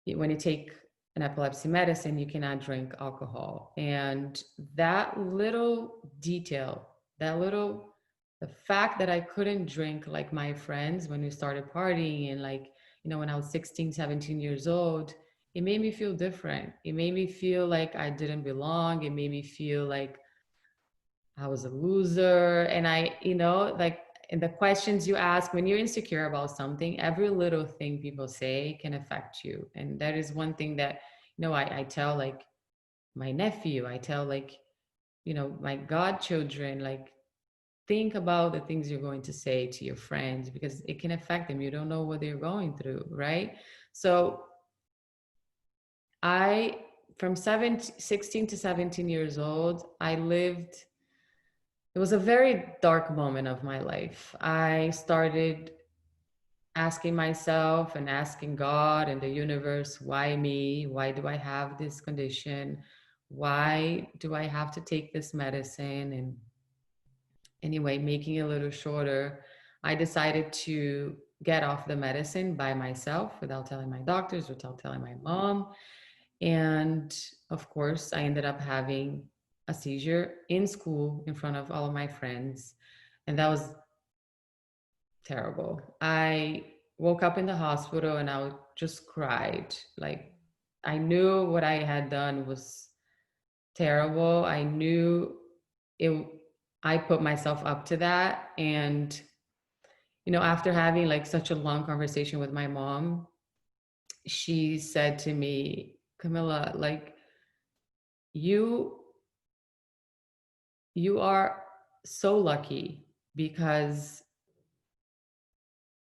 you take an epilepsy medicine, you cannot drink alcohol. And that little detail, the fact that I couldn't drink like my friends when we started partying and like, when I was 16, 17 years old, it made me feel different. It made me feel like I didn't belong. It made me feel like I was a loser. And like, and the questions you ask when you're insecure about something, every little thing people say can affect you. And that is one thing that, I tell like my nephew, I tell like, my godchildren, like, think about the things you're going to say to your friends because it can affect them. You don't know what they're going through, right? So I, from 16 to 17 years old, it was a very dark moment of my life. I started asking myself and asking God and the universe, why me? Why do I have this condition? Why do I have to take this medicine? And anyway, making it a little shorter, I decided to get off the medicine by myself without telling my doctors, without telling my mom. And of course, I ended up having a seizure in school in front of all of my friends. And that was terrible. I woke up in the hospital and I just cried. Like, I knew what I had done was terrible. I knew it, I put myself up to that. And, after having like such a long conversation with my mom, she said to me, Camila, like, you you are so lucky because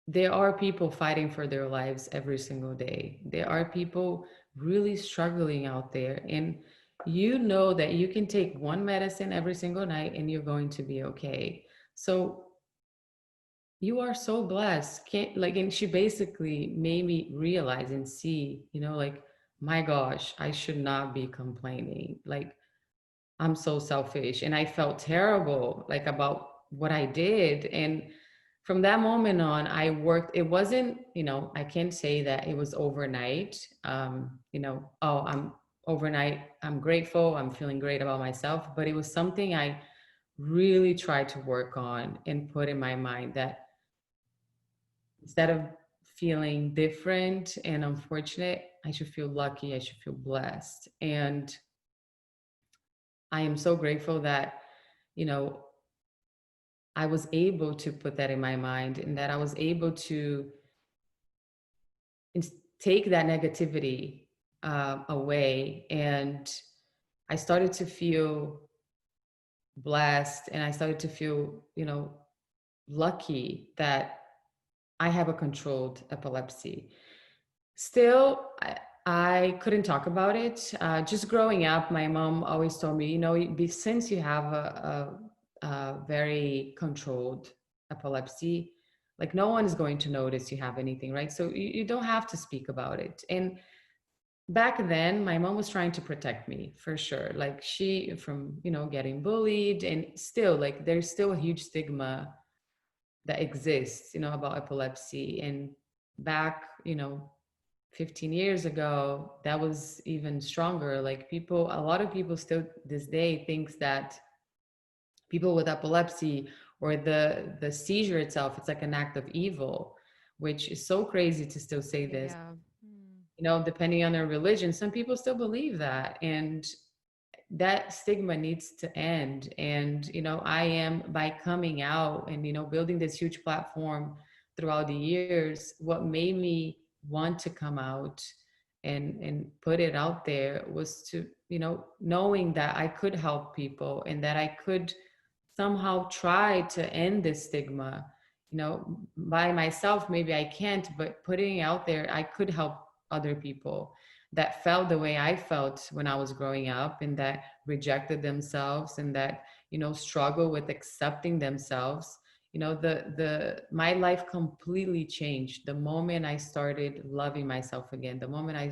there are people fighting for their lives every single day. There are people really struggling out there. And you know that you can take one medicine every single night and you're going to be okay. So you are so blessed. Can't like, and she basically made me realize and see, like, my gosh, I should not be complaining. Like, I'm so selfish. And I felt terrible, like, about what I did. And from that moment on, I worked. It wasn't, I can't say that it was overnight. Oh, I'm overnight, I'm grateful, I'm feeling great about myself. But it was something I really tried to work on and put in my mind that instead of feeling different and unfortunate, I should feel lucky, I should feel blessed. And I am so grateful that, you know, I was able to put that in my mind and that I was able to take that negativity away. And I started to feel blessed and I started to feel, lucky that I have a controlled epilepsy. Still, I couldn't talk about it. Just growing up, my mom always told me, since you have a very controlled epilepsy, like no one is going to notice you have anything, right? So you don't have to speak about it. And back then, my mom was trying to protect me for sure. Like from, getting bullied, and still, like, there's still a huge stigma that exists, about epilepsy. And back, 15 years ago, that was even stronger. Like a lot of people still this day thinks that people with epilepsy or the seizure itself, it's like an act of evil, which is so crazy to still say this. Yeah. Depending on their religion, some people still believe that. And that stigma needs to end. And I am, by coming out and building this huge platform throughout the years, what made me want to come out and put it out there was to knowing that I could help people and that I could somehow try to end this stigma. By myself maybe I can't, but putting it out there, I could help other people that felt the way I felt when I was growing up, and that rejected themselves, and that struggle with accepting themselves. The my life completely changed the moment I started loving myself again, the moment I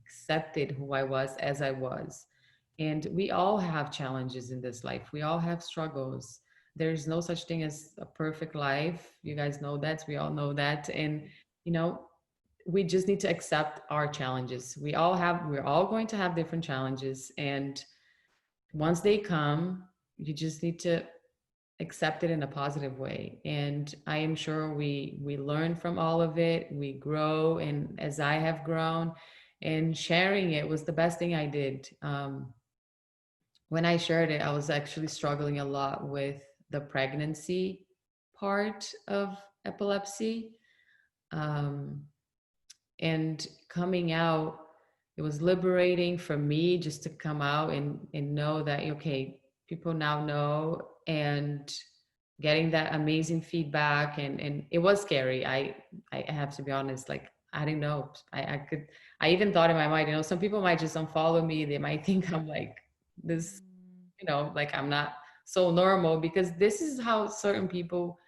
accepted who I was as I was. And we all have challenges in this life, we all have struggles. There's no such thing as a perfect life, you guys know that, we all know that. And you know we just need to accept our challenges. We're all going to have different challenges, and once they come, you just need to accept it in a positive way. And I am sure we learn from all of it, we grow. And as I have grown, and sharing it was the best thing I did. When I shared it, I was actually struggling a lot with the pregnancy part of epilepsy. um, and coming out, it was liberating for me just to come out and know that, okay, people now know. And getting that amazing feedback, and it was scary. I have to be honest, like, I didn't know I even thought in my mind, some people might just unfollow me, they might think I'm like this, like I'm not so normal, because this is how certain people,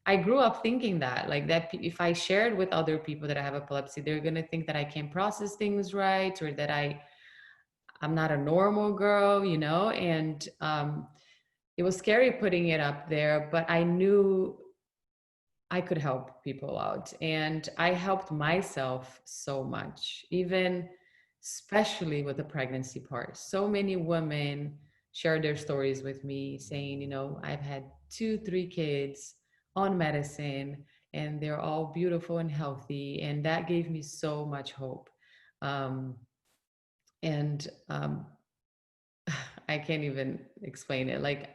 I grew up thinking that, like, that if I shared with other people that I have epilepsy, they're going to think that I can't process things right, or that I'm not a normal girl, and it was scary putting it up there, but I knew I could help people out. And I helped myself so much, even especially with the pregnancy part. So many women shared their stories with me saying, I've had 2, 3 kids on medicine, and they're all beautiful and healthy. And that gave me so much hope. Um, and I can't even explain it. Like,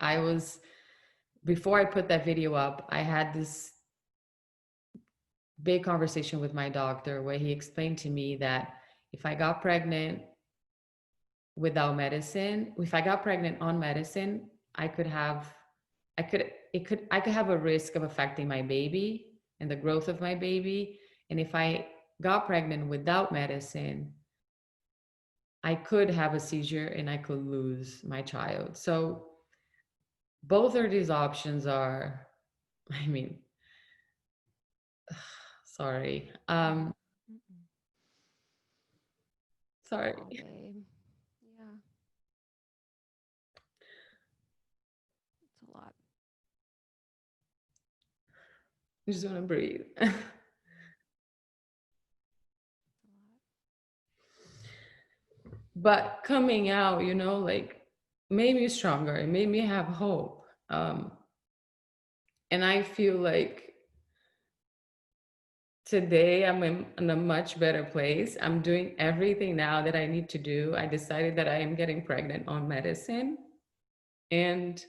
before I put that video up, I had this big conversation with my doctor where he explained to me that if I got pregnant without medicine, if I got pregnant on medicine, I could have a risk of affecting my baby and the growth of my baby. And if I got pregnant without medicine, I could have a seizure and I could lose my child. So both of these options are, I mean, sorry. Sorry. Oh, babe. Yeah, it's a lot. I just want to breathe. But coming out, like, made me stronger. It made me have hope. And I feel like today I'm in a much better place. I'm doing everything now that I need to do. I decided that I am getting pregnant on medicine. And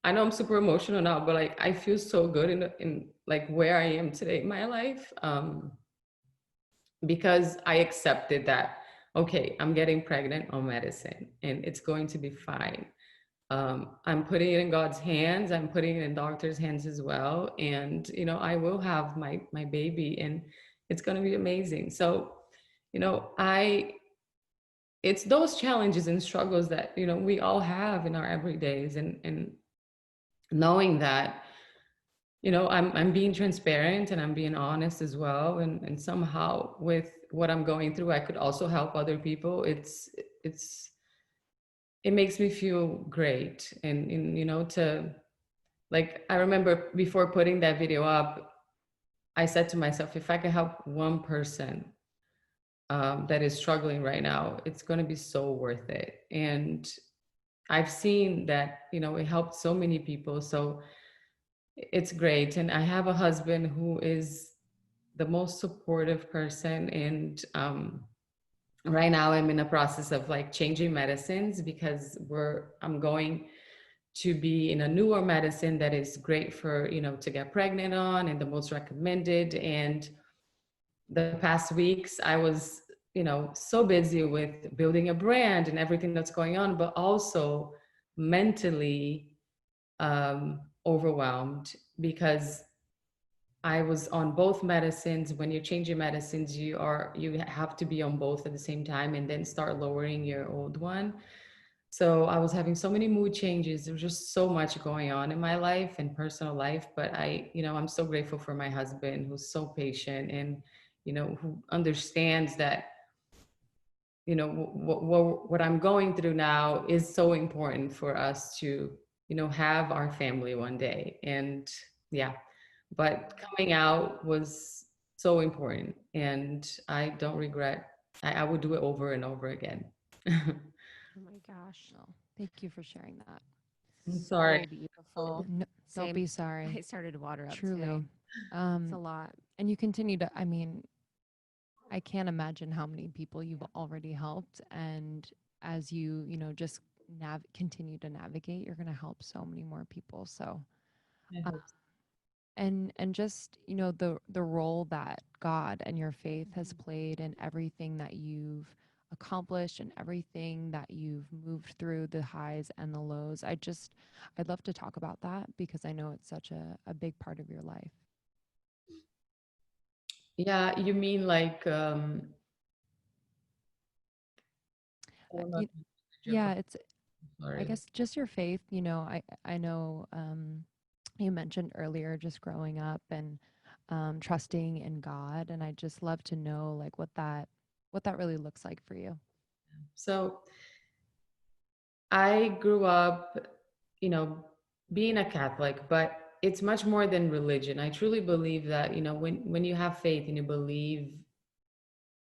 I know I'm super emotional now, but like I feel so good in like where I am today in my life. Because I accepted that, okay, I'm getting pregnant on medicine and it's going to be fine. I'm putting it in God's hands. I'm putting it in doctor's hands as well. And, I will have my baby and it's going to be amazing. So, it's those challenges and struggles that, we all have in our everydays, and knowing that, I'm being transparent and I'm being honest as well. And somehow with what I'm going through, I could also help other people. It makes me feel great. And to, like, I remember before putting that video up, I said to myself, if I could help one person that is struggling right now, it's going to be so worth it. And I've seen that, it helped so many people. So it's great. And I have a husband who is the most supportive person. And right now I'm in a process of like changing medicines because I'm going to be in a newer medicine that is great for, to get pregnant on, and the most recommended. And the past weeks I was, so busy with building a brand and everything that's going on, but also mentally overwhelmed because I was on both medicines. When you're changing medicines, you have to be on both at the same time and then start lowering your old one. So I was having so many mood changes. There was just so much going on in my life and personal life. But I'm so grateful for my husband, who's so patient and, who understands that, what I'm going through now is so important for us to, have our family one day. And yeah, but coming out was so important, and I don't regret. I would do it over and over again. Oh my gosh. No, thank you for sharing that. I'm So sorry. beautiful. No, don't Same. be sorry. I started to water up Truly. too. It's a Um, lot. and you continue to, I mean, I can't imagine how many people you've already helped. And as you, just continue to navigate, you're going to help so many more people. So, I uh, hope and just, the role that God and your faith has played in everything that you've accomplished and everything that you've moved through, the highs and the lows. I'd love to talk about that because I know it's such a big part of your life. Yeah, you mean like Uh, oh, not you, your yeah, question, it's I sorry. guess just your faith, I know you mentioned earlier just growing up and trusting in God, and I just love to know like what that really looks like for you. So I grew up, you know, being a Catholic, but it's much more than religion. I truly believe that, when you have faith and you believe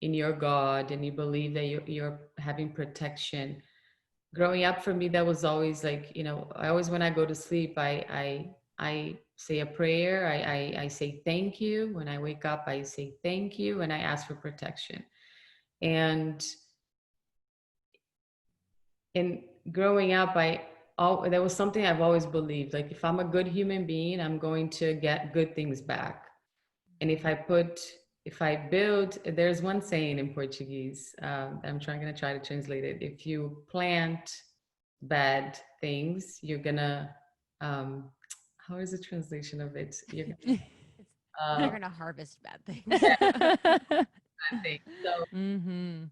in your God and you believe that you're having protection. Growing up for me, that was always like, I always, when I go to sleep, I say a prayer. I say thank you. When I wake up, I say thank you, and I ask for protection. And in growing up, there was something I've always believed. Like, if I'm a good human being, I'm going to get good things back. And if I build, there's one saying in Portuguese, going to try to translate it. If you plant bad things, you're gonna, um, how is the translation of it? You're gonna, You're uh, gonna harvest bad things. I think so. Mm-hmm.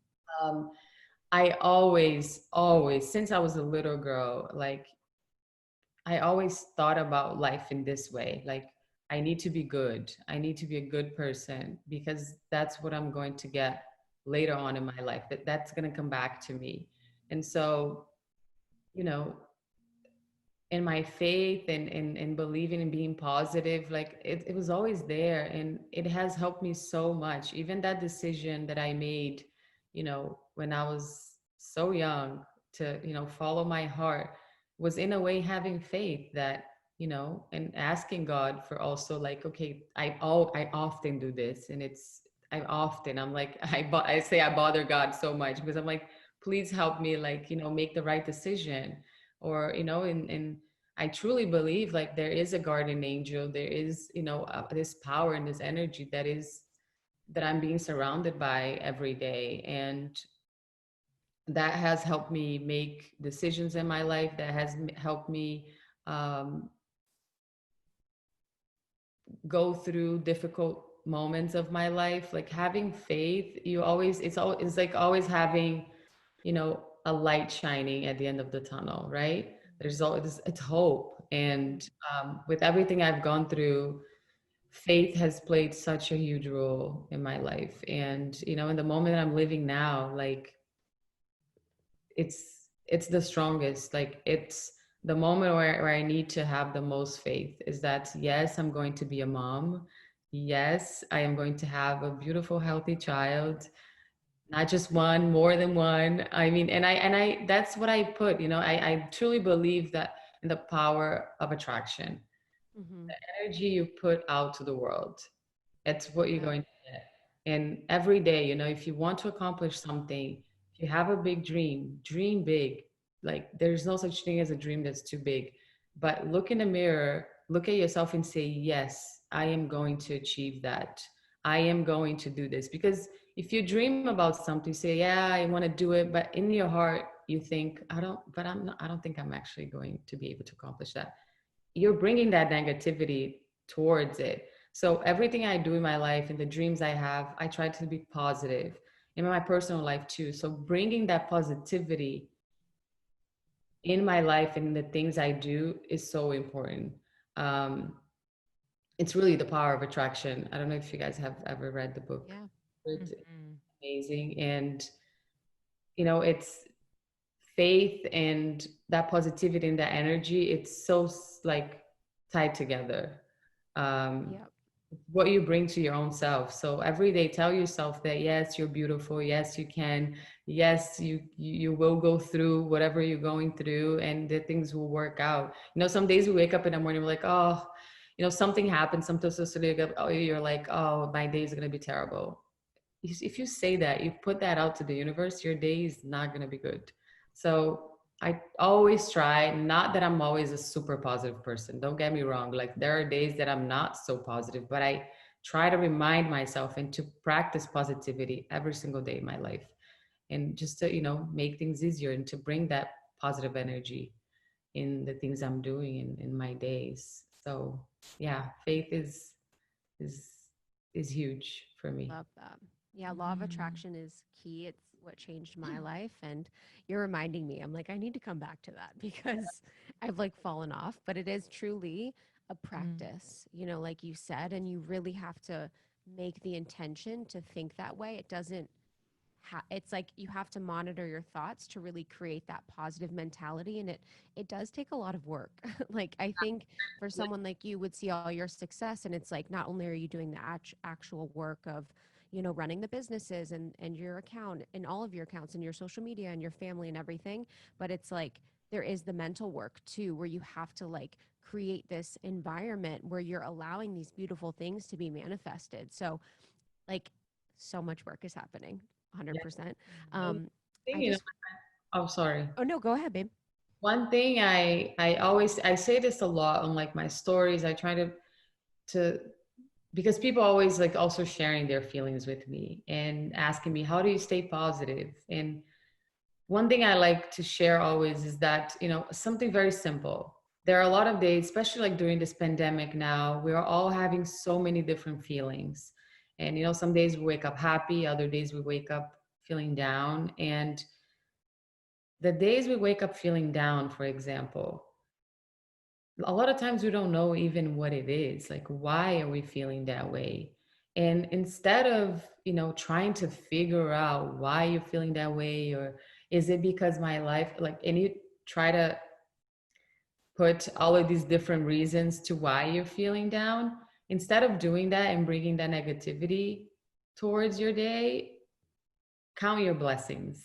Um, I always, since I was a little girl, like, I always thought about life in this way. Like, I need to be good. I need to be a good person because that's what I'm going to get later on in my life. That's going to come back to me. And so, you know, and my faith and believing and being positive, like it was always there, and it has helped me so much. Even that decision that I made, when I was so young, to follow my heart, was in a way having faith that, and asking God for also, like, okay, I often do this, and I'm like, I say I bother God so much because I'm like, please help me, like, make the right decision. Or and I truly believe, like, there is a guardian angel, there is, this power and this energy that I'm being surrounded by every day. And that has helped me make decisions in my life, that has helped me um, go through difficult moments of my life. Like, having faith, it's like always having, a light shining at the end of the tunnel, right? There's always, it's hope. And with everything I've gone through, faith has played such a huge role in my life. And in the moment that I'm living now, like, it's the strongest. Like, it's the moment where I need to have the most faith, is that, yes, I'm going to be a mom, yes, I am going to have a beautiful, healthy child, not just one, more than one. I mean, and I that's what I put, I truly believe that in the power of attraction. Mm-hmm. Energy you put out to the world, it's what you're Yeah. going to get. And every day, if you want to accomplish something, if you have a big dream, dream big. Like, there's no such thing as a dream that's too big. But look in the mirror, look at yourself and say, yes, I am going to achieve that. I am going to do this. Because if you dream about something, say, yeah, I want to do it, but in your heart you think, I don't think I'm actually going to be able to accomplish that. You're bringing that negativity towards it. So everything I do in my life and the dreams I have, I try to be positive in my personal life too. So bringing that positivity in my life and the things I do is so important. Um, it's really the power of attraction. I don't know if you guys have ever read the book. Yeah. It's Mhm. amazing. And, it's faith and that positivity and that energy. It's so like tied together. Um, Yep. what you bring to your own self. So every day tell yourself that, yes, you're beautiful, yes, you can, yes, you will go through whatever you're going through, and the things will work out. Some days we wake up in the morning, we're like, oh, something happened, something so silly, oh, you're like, oh, my day is going to be terrible. If you say that, you put that out to the universe, your day is not going to be good. So I always try, not that I'm always a super positive person, don't get me wrong, like, there are days that I'm not so positive, but I try to remind myself and to practice positivity every single day in my life, and just to make things easier, and to bring that positive energy in the things I'm doing in my days. So yeah, faith is is huge for me. Love that. Yeah, law of Mhm. attraction is key. It's what changed my life. And you're reminding me, I'm like, I need to come back to that because I've like fallen off, but it is truly a Mm. practice, like you said, and you really have to make the intention to think that way. It doesn't it's like you have to monitor your thoughts to really create that positive mentality, and it does take a lot of work. Like, I think for someone like you would see all your success, and it's like not only are you doing the actual work of running the businesses and your account and all of your accounts and your social media and your family and everything, but it's like there is the mental work too, where you have to like create this environment where you're allowing these beautiful things to be manifested. So like so much work is happening. Yeah. 100%. One Um, thing, I just, oh, sorry. oh no, go ahead, babe. One thing I say this a lot on, like, my stories. I try to because people always, like, also sharing their feelings with me and asking me, how do you stay positive? And one thing I like to share always is that, something very simple. There are a lot of days, especially like during this pandemic now, we are all having so many different feelings. And, some days we wake up happy, other days we wake up feeling down. And the days we wake up feeling down, for example, a lot of times we don't know even what it is. Like, why are we feeling that way? And instead of, trying to figure out why you're feeling that way, or is it because my life, like, and you try to put all of these different reasons to why you're feeling down. Instead of doing that and bringing that negativity towards your day, count your blessings.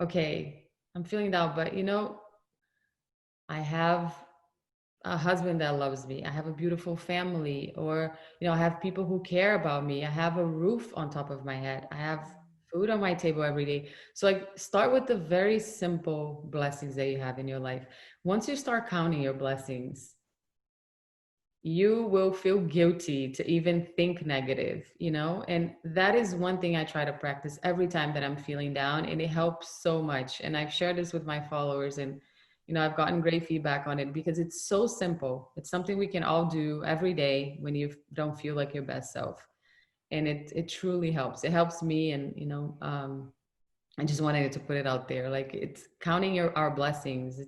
Okay, I'm feeling down, but I have a husband that loves me. I have a beautiful family, or, I have people who care about me. I have a roof on top of my head. I have food on my table every day. So, like, start with the very simple blessings that you have in your life. Once you start counting your blessings, you will feel guilty to even think negative, and that is one thing I try to practice every time that I'm feeling down, and it helps so much. And I've shared this with my followers, and I've gotten great feedback on it because it's so simple. It's something we can all do every day when you don't feel like your best self, and it truly helps. It helps me. And I just wanted to put it out there, like, it's counting our blessings.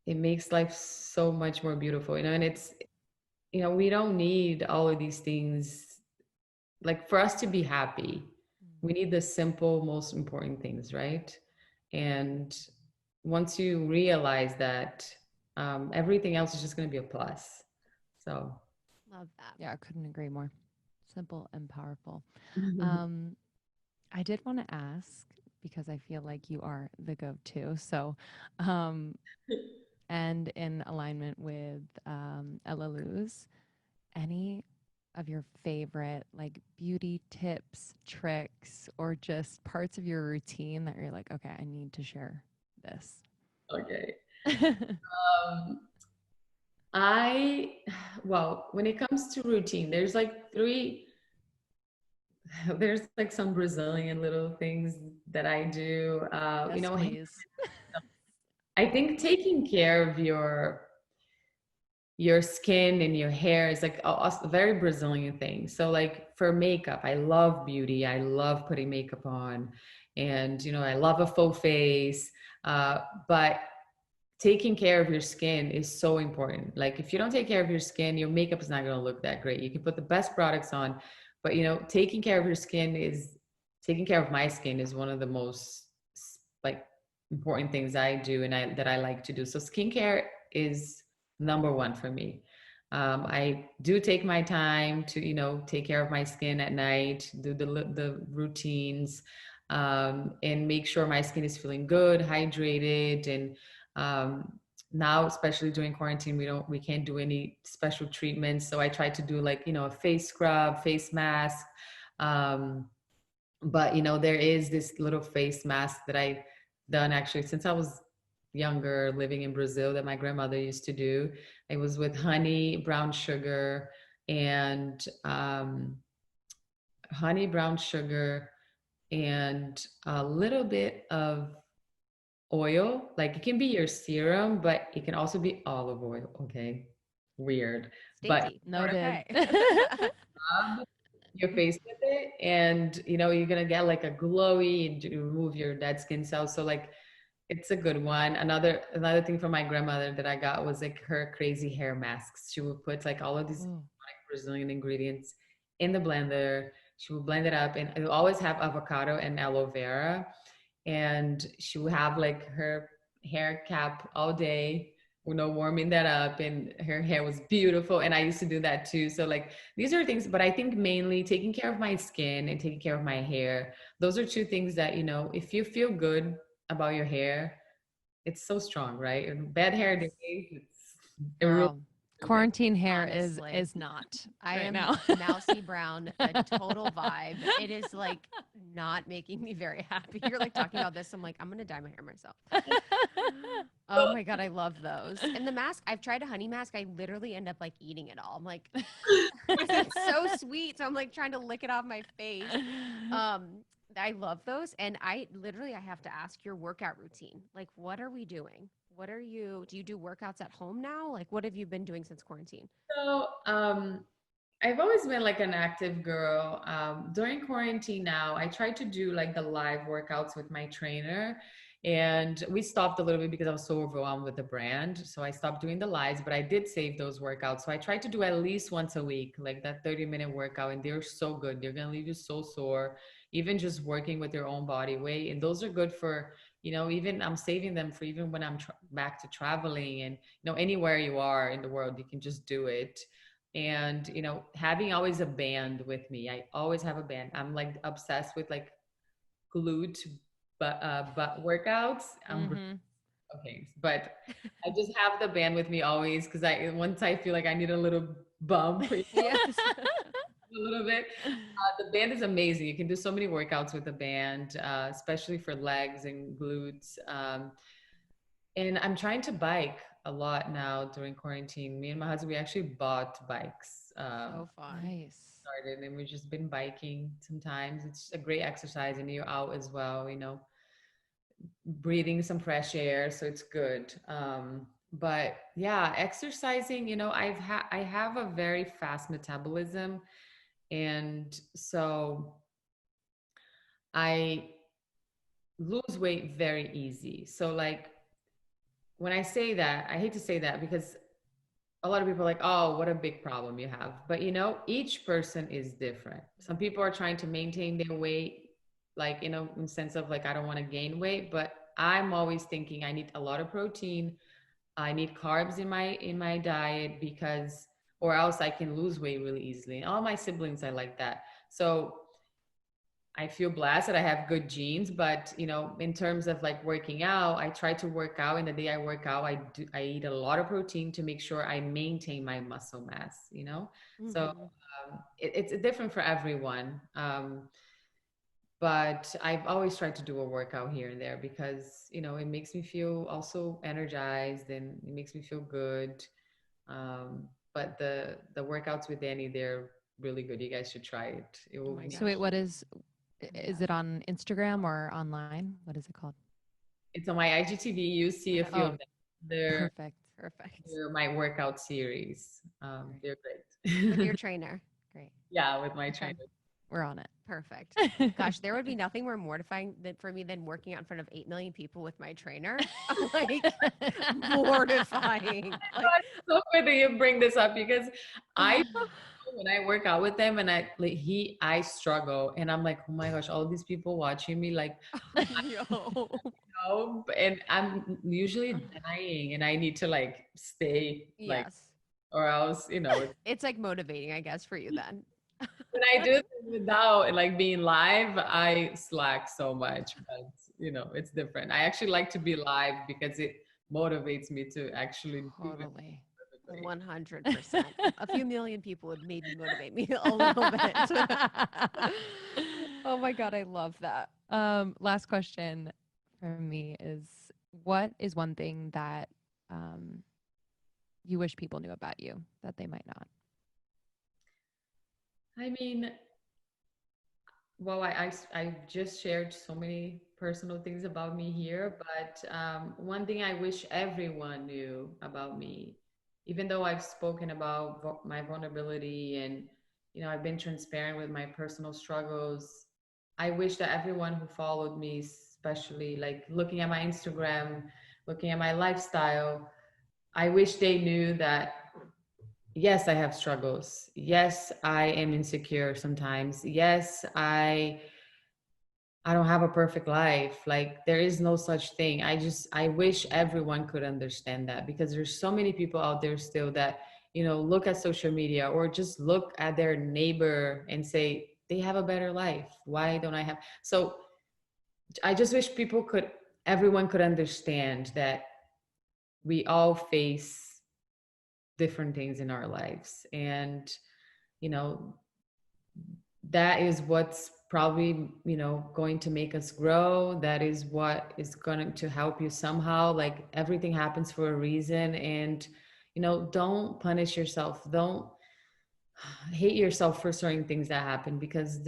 It makes life so much more beautiful, and it's, we don't need all of these things. Like, for us to be happy, we need the simple, most important things, right? And once you realize that, everything else is just going to be a plus. So Love that. Yeah, I couldn't agree more. Simple and powerful. I did want to ask, because I feel like you are the go-to. So, and in alignment with Elaluz, any of your favorite like beauty tips, tricks, or just parts of your routine that you're like, okay, I need to share this? okay. um well, when it comes to routine, there's like there's like some Brazilian little things that I do. Yes, please. I think taking care of your skin and your hair is like a very Brazilian thing. So, like, for makeup, I love beauty. I love putting makeup on, and I love a faux face. But taking care of your skin is so important. Like, if you don't take care of your skin, your makeup is not going to look that great. You can put the best products on, but taking care of your skin is taking care of my skin is one of the most, like, important things I do, and I like to do. So skincare is number one for me. I do take my time to take care of my skin at night, do the routines, and make sure my skin is feeling good, hydrated. And now, especially during quarantine, we can't do any special treatments, so I try to do, like, a face scrub, face mask. But there is this little face mask that I done actually since I was younger, living in Brazil, that my grandmother used to do. It was with honey, brown sugar, and honey, brown sugar, and a little bit of oil. Like, it can be your serum, but it can also be olive oil. Okay, weird, but Dainty. Noted. Okay. rub your face with it, and you're gonna get like a glowy, and you remove your dead skin cells. So, like, it's a good one. Another thing from my grandmother that I got was like her crazy hair masks. She would put like all of these Ooh. Brazilian ingredients in the blender. She would blend it up, and it would always have avocado and aloe vera. And she would have like her hair cap all day, warming that up, and her hair was beautiful. And I used to do that too. So, like, these are things, but I think mainly taking care of my skin and taking care of my hair. Those are two things that, if you feel good about your hair, it's so strong, right? And bad hair days, it really. Girl, quarantine hair Honestly. is not I right am now. mousy brown, a total vibe. It is like not making me very happy. You're like talking about this. I'm like, I'm gonna dye my hair myself. Oh my god, I love those. And the mask, I've tried a honey mask. I literally end up like eating it all. I'm like, it's so sweet. So I'm like trying to lick it off my face. I love those. And I have to ask your workout routine. Like, what are we doing? Do you do workouts at home now? Like, what have you been doing since quarantine? So, I've always been like an active girl. During quarantine now, I try to do like the live workouts with my trainer. And we stopped a little bit because I was so overwhelmed with the brand. So I stopped doing the lives, but I did save those workouts. So I try to do at least once a week, like that 30-minute workout. And they're so good. They're going to leave you so sore, even just working with your own body weight. And those are good for, even I'm saving them for even when I'm back to traveling, and anywhere you are in the world, you can just do it. And having always a band with me. I always have a band. I'm like obsessed with like glute butt workouts. Okay, but I just have the band with me always, because once I feel like I need a little bump, Yes. a little bit. The band is amazing. You can do so many workouts with the band, especially for legs and glutes. And I'm trying to bike a lot now during quarantine. Me and my husband, we actually bought bikes. So fun. Nice. Started, and we've just been biking sometimes. It's a great exercise, and you're out as well, breathing some fresh air, so it's good. But yeah, exercising, I have a very fast metabolism, and so I lose weight very easy. So like when I say that, I hate to say that because a lot of people are like, oh, what a big problem you have. But each person is different. Some people are trying to maintain their weight, like, in sense of like, I don't want to gain weight, but I'm always thinking I need a lot of protein. I need carbs in my diet, because, or else I can lose weight really easily. And all my siblings are like that. So I feel blessed that I have good genes, but in terms of like working out, I try to work out, and the day I work out, I eat a lot of protein to make sure I maintain my muscle mass, So it's different for everyone. But I've always tried to do a workout here and there, because it makes me feel also energized, and it makes me feel good. But the workouts with Danny, they're really good. You guys should try it. It will make So wait, what is it on Instagram or online? What is it called? It's on my IGTV. You see a few of them. They're Perfect. They're my workout series. They're great. With your trainer. Great. Yeah, with my trainer. We're on it. Perfect. Gosh, there would be nothing more mortifying for me than working out in front of 8 million people with my trainer. Like, mortifying. Like, so good that you bring this up, because when I work out with them, and I struggle, and I'm like, oh my gosh, all these people watching me, like, and I'm usually dying, and I need to like stay, like, yes. or else, It's like motivating, I guess, for you then. when I do this without like being live, I slack so much, but it's different. I actually like to be live because it motivates me to actually do Totally. 100%. A few million people would maybe motivate me a little bit. Oh my God, I love that. Last question for me is, what is one thing that you wish people knew about you that they might not? I mean, well, I just shared so many personal things about me here, but one thing I wish everyone knew about me, even though I've spoken about my vulnerability, and I've been transparent with my personal struggles, I wish that everyone who followed me, especially like looking at my Instagram, looking at my lifestyle, I wish they knew that yes, I have struggles. Yes, I am insecure sometimes. Yes, I don't have a perfect life. Like, there is no such thing. I wish everyone could understand that, because there's so many people out there still that, look at social media, or just look at their neighbor and say they have a better life. Why don't I have? So I just wish everyone could understand that we all face different things in our lives, and that is what's probably going to make us grow. That is what is going to help you somehow. Like, everything happens for a reason, and don't punish yourself, don't hate yourself for certain things that happen, because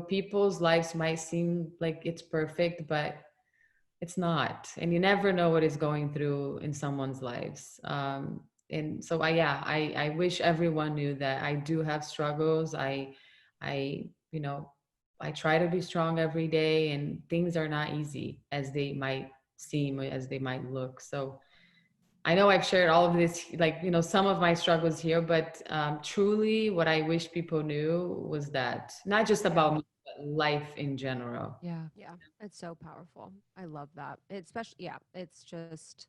people's lives might seem like it's perfect, but it's not, and you never know what is going through in someone's lives. And so I wish everyone knew that I do have struggles. I I try to be strong every day, and things are not easy as they might seem, as they might look. So I know I've shared all of this, like, some of my struggles here, but truly what I wish people knew was that not just about me, but life in general. Yeah. Yeah, it's so powerful. I love that. It's especially, yeah, it's just,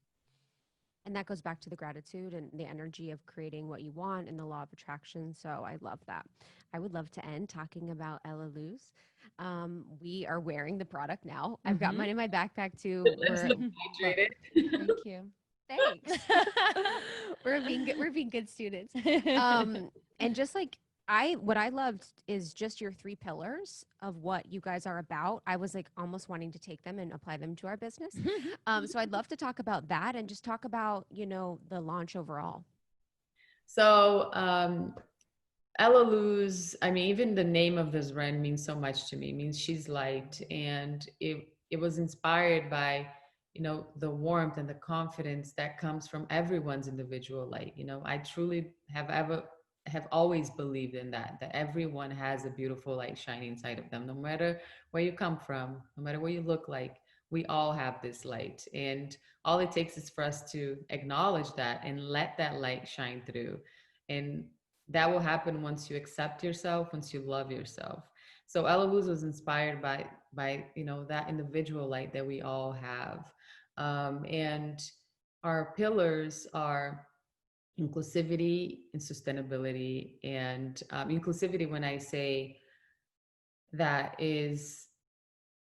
and that goes back to the gratitude and the energy of creating what you want and the law of attraction. So I love that. I would love to end talking about Elaluz. We are wearing the product now. I've got mine in my backpack too. Lips We're look well, hydrated. Thank you. thanks. We're being good students. And just like what I loved is just your three pillars of what you guys are about. I was like almost wanting to take them and apply them to our business. So I'd love to talk about that and just talk about, the launch overall. So, Elaluz, I mean, even the name of this brand means so much to me. It means she's light, and it was inspired by, the warmth and the confidence that comes from everyone's individual light. I truly have always believed in that everyone has a beautiful light shining inside of them, no matter where you come from, no matter what you look like. We all have this light, and all it takes is for us to acknowledge that and let that light shine through. And that will happen once you accept yourself, once you love yourself. So Elaluz was inspired by that individual light that we all have. And our pillars are inclusivity and sustainability. And inclusivity, when I say that, is,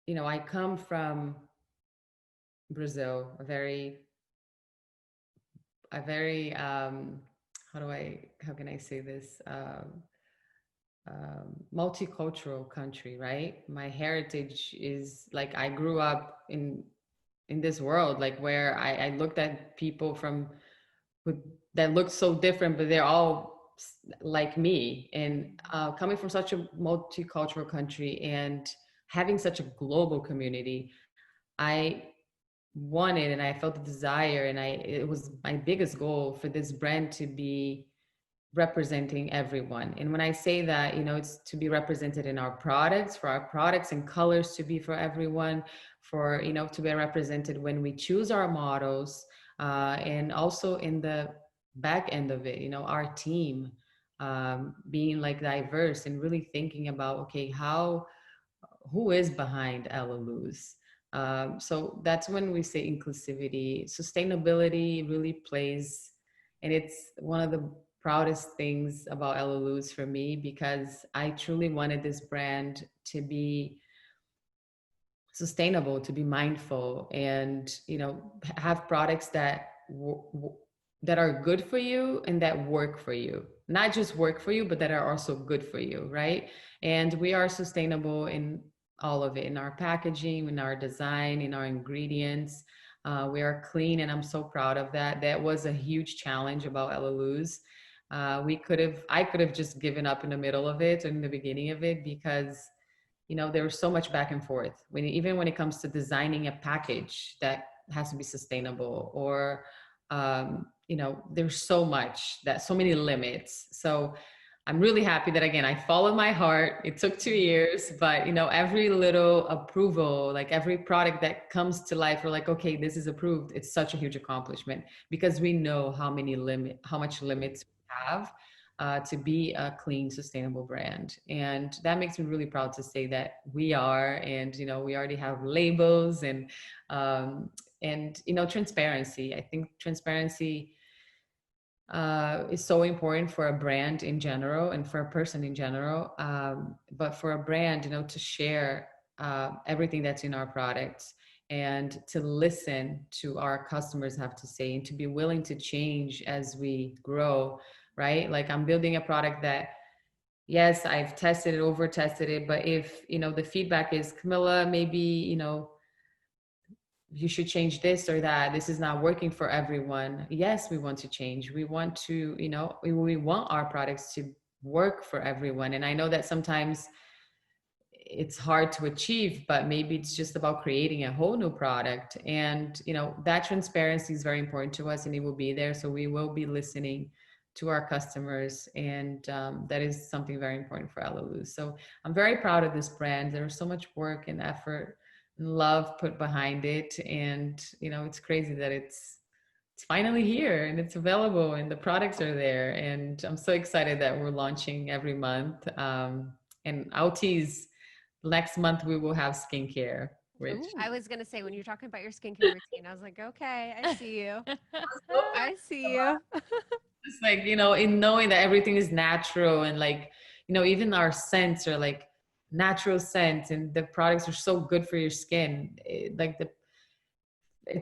I come from Brazil, a very how can I say this, multicultural country, right? My heritage is like, I grew up in this world, like, where I looked at people with that look so different, but they're all like me. And coming from such a multicultural country and having such a global community, I wanted, and I felt the desire, and it was my biggest goal for this brand to be representing everyone. And when I say that, it's to be represented in our products, for our products and colors to be for everyone, for, to be represented when we choose our models, and also in the back end of it, our team, being like diverse and really thinking about, okay, who is behind Elaluz? So that's when we say inclusivity. Sustainability really plays, and it's one of the proudest things about Elaluz for me, because I truly wanted this brand to be sustainable, to be mindful, and have products that that are good for you and that work for you. Not just work for you, but that are also good for you, right? And we are sustainable in all of it, in our packaging, in our design, in our ingredients. We are clean, and I'm so proud of that. That was a huge challenge about Elaluz. I could have just given up in the middle of it, in the beginning of it, because there was so much back and forth. Even when it comes to designing a package that has to be sustainable, or there's so many limits. So I'm really happy that, again, I followed my heart. It took 2 years, but every little approval, like every product that comes to life, we're like, okay, this is approved. It's such a huge accomplishment, because we know how much limits we have, to be a clean, sustainable brand. And that makes me really proud to say that we are. And we already have labels, and transparency. I think transparency is so important for a brand in general, and for a person in general. But for a brand, to share everything that's in our products, and to listen to our customers have to say, and to be willing to change as we grow, right? Like, I'm building a product that, yes, I've tested it, over tested it, but if, the feedback is, Camila, maybe, you should change this or that, this is not working for everyone. Yes, we want to change. We want to, we want our products to work for everyone. And I know that sometimes it's hard to achieve, but maybe it's just about creating a whole new product. And, that transparency is very important to us, and it will be there. So we will be listening to our customers. And that is something very important for Elaluz. So I'm very proud of this brand. There was so much work and effort and love put behind it. And, it's crazy that it's finally here, and it's available, and the products are there. And I'm so excited that we're launching every month. And I'll tease, next month we will have skincare. Which Ooh. I was gonna say when you're talking about your skincare routine, I was like, okay, I see you. I see you. it's like, in knowing that everything is natural and like, even our scents are like natural scents and the products are so good for your skin. It's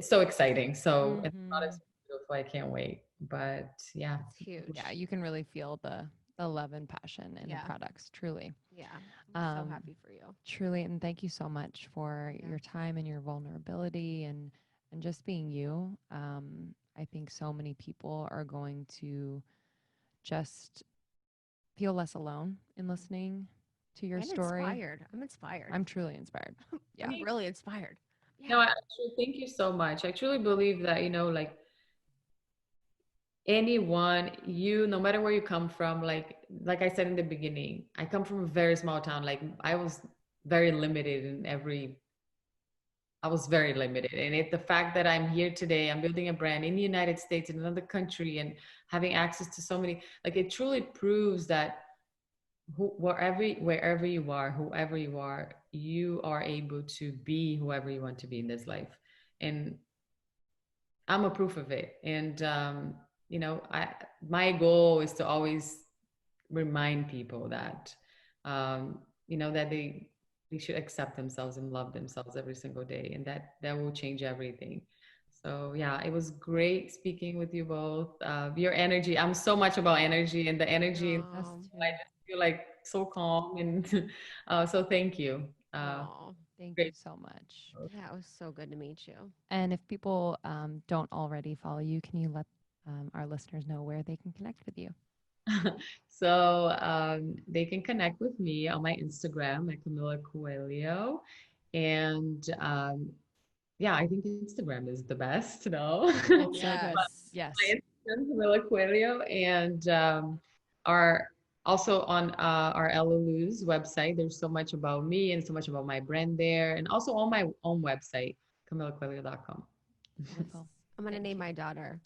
so exciting. So and the products are beautiful. I can't wait. But yeah. It's huge. Yeah, you can really feel the love and passion in the products, truly. Yeah. I'm so happy for you. Truly, and thank you so much for your time and your vulnerability and just being you. I think so many people are going to just feel less alone in listening to your story. I'm inspired. I'm truly inspired. Yeah. I'm really inspired. Yeah. No, actually, thank you so much. I truly believe that, like anyone, no matter where you come from, like I said in the beginning, I come from a very small town. Like I was very limited I was very limited. And the fact that I'm here today, I'm building a brand in the United States, in another country, and having access to so many, like it truly proves that wherever you are, whoever you are able to be whoever you want to be in this life. And I'm a proof of it. And, my goal is to always remind people that, that they should accept themselves and love themselves every single day. And that will change everything. So yeah, it was great speaking with you both. Your energy, I'm so much about energy, and the energy, I just feel like so calm. And so thank you. Thank Great. you so much. Yeah, it was so good to meet you. And if people don't already follow you, can you let our listeners know where they can connect with you? So they can connect with me on my Instagram at Camila Coelho. And yeah, I think Instagram is the best, no? It's so good. Yes. My Instagram, Camila Coelho, and our also on our Elaluz website. There's so much about me and so much about my brand there, and also on my own website, CamilaCoelho.com. Beautiful. I'm gonna name my daughter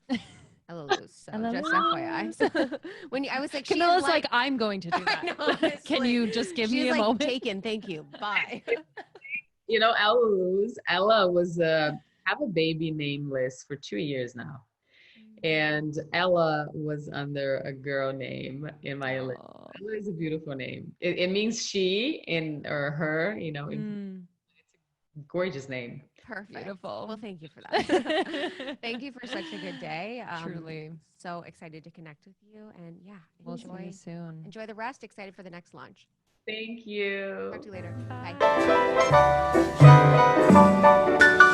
Elaluz. So Elaluz. just FYI. When I was like, Camilla's like, I'm going to do I that. know, Can you just give me she's a like, moment? taken. Thank you. Bye. Elaluz, Ella was have a baby name list for 2 years now. And Ella was under a girl name in my list. Ella is a beautiful name. It means she or her, it's a gorgeous name. Perfect. Beautiful. Well, thank you for that. Thank you for such a good day. Truly. So excited to connect with you. And yeah, We'll see you soon. Enjoy the rest. Excited for the next launch. Thank you. Talk to you later. Bye. Bye.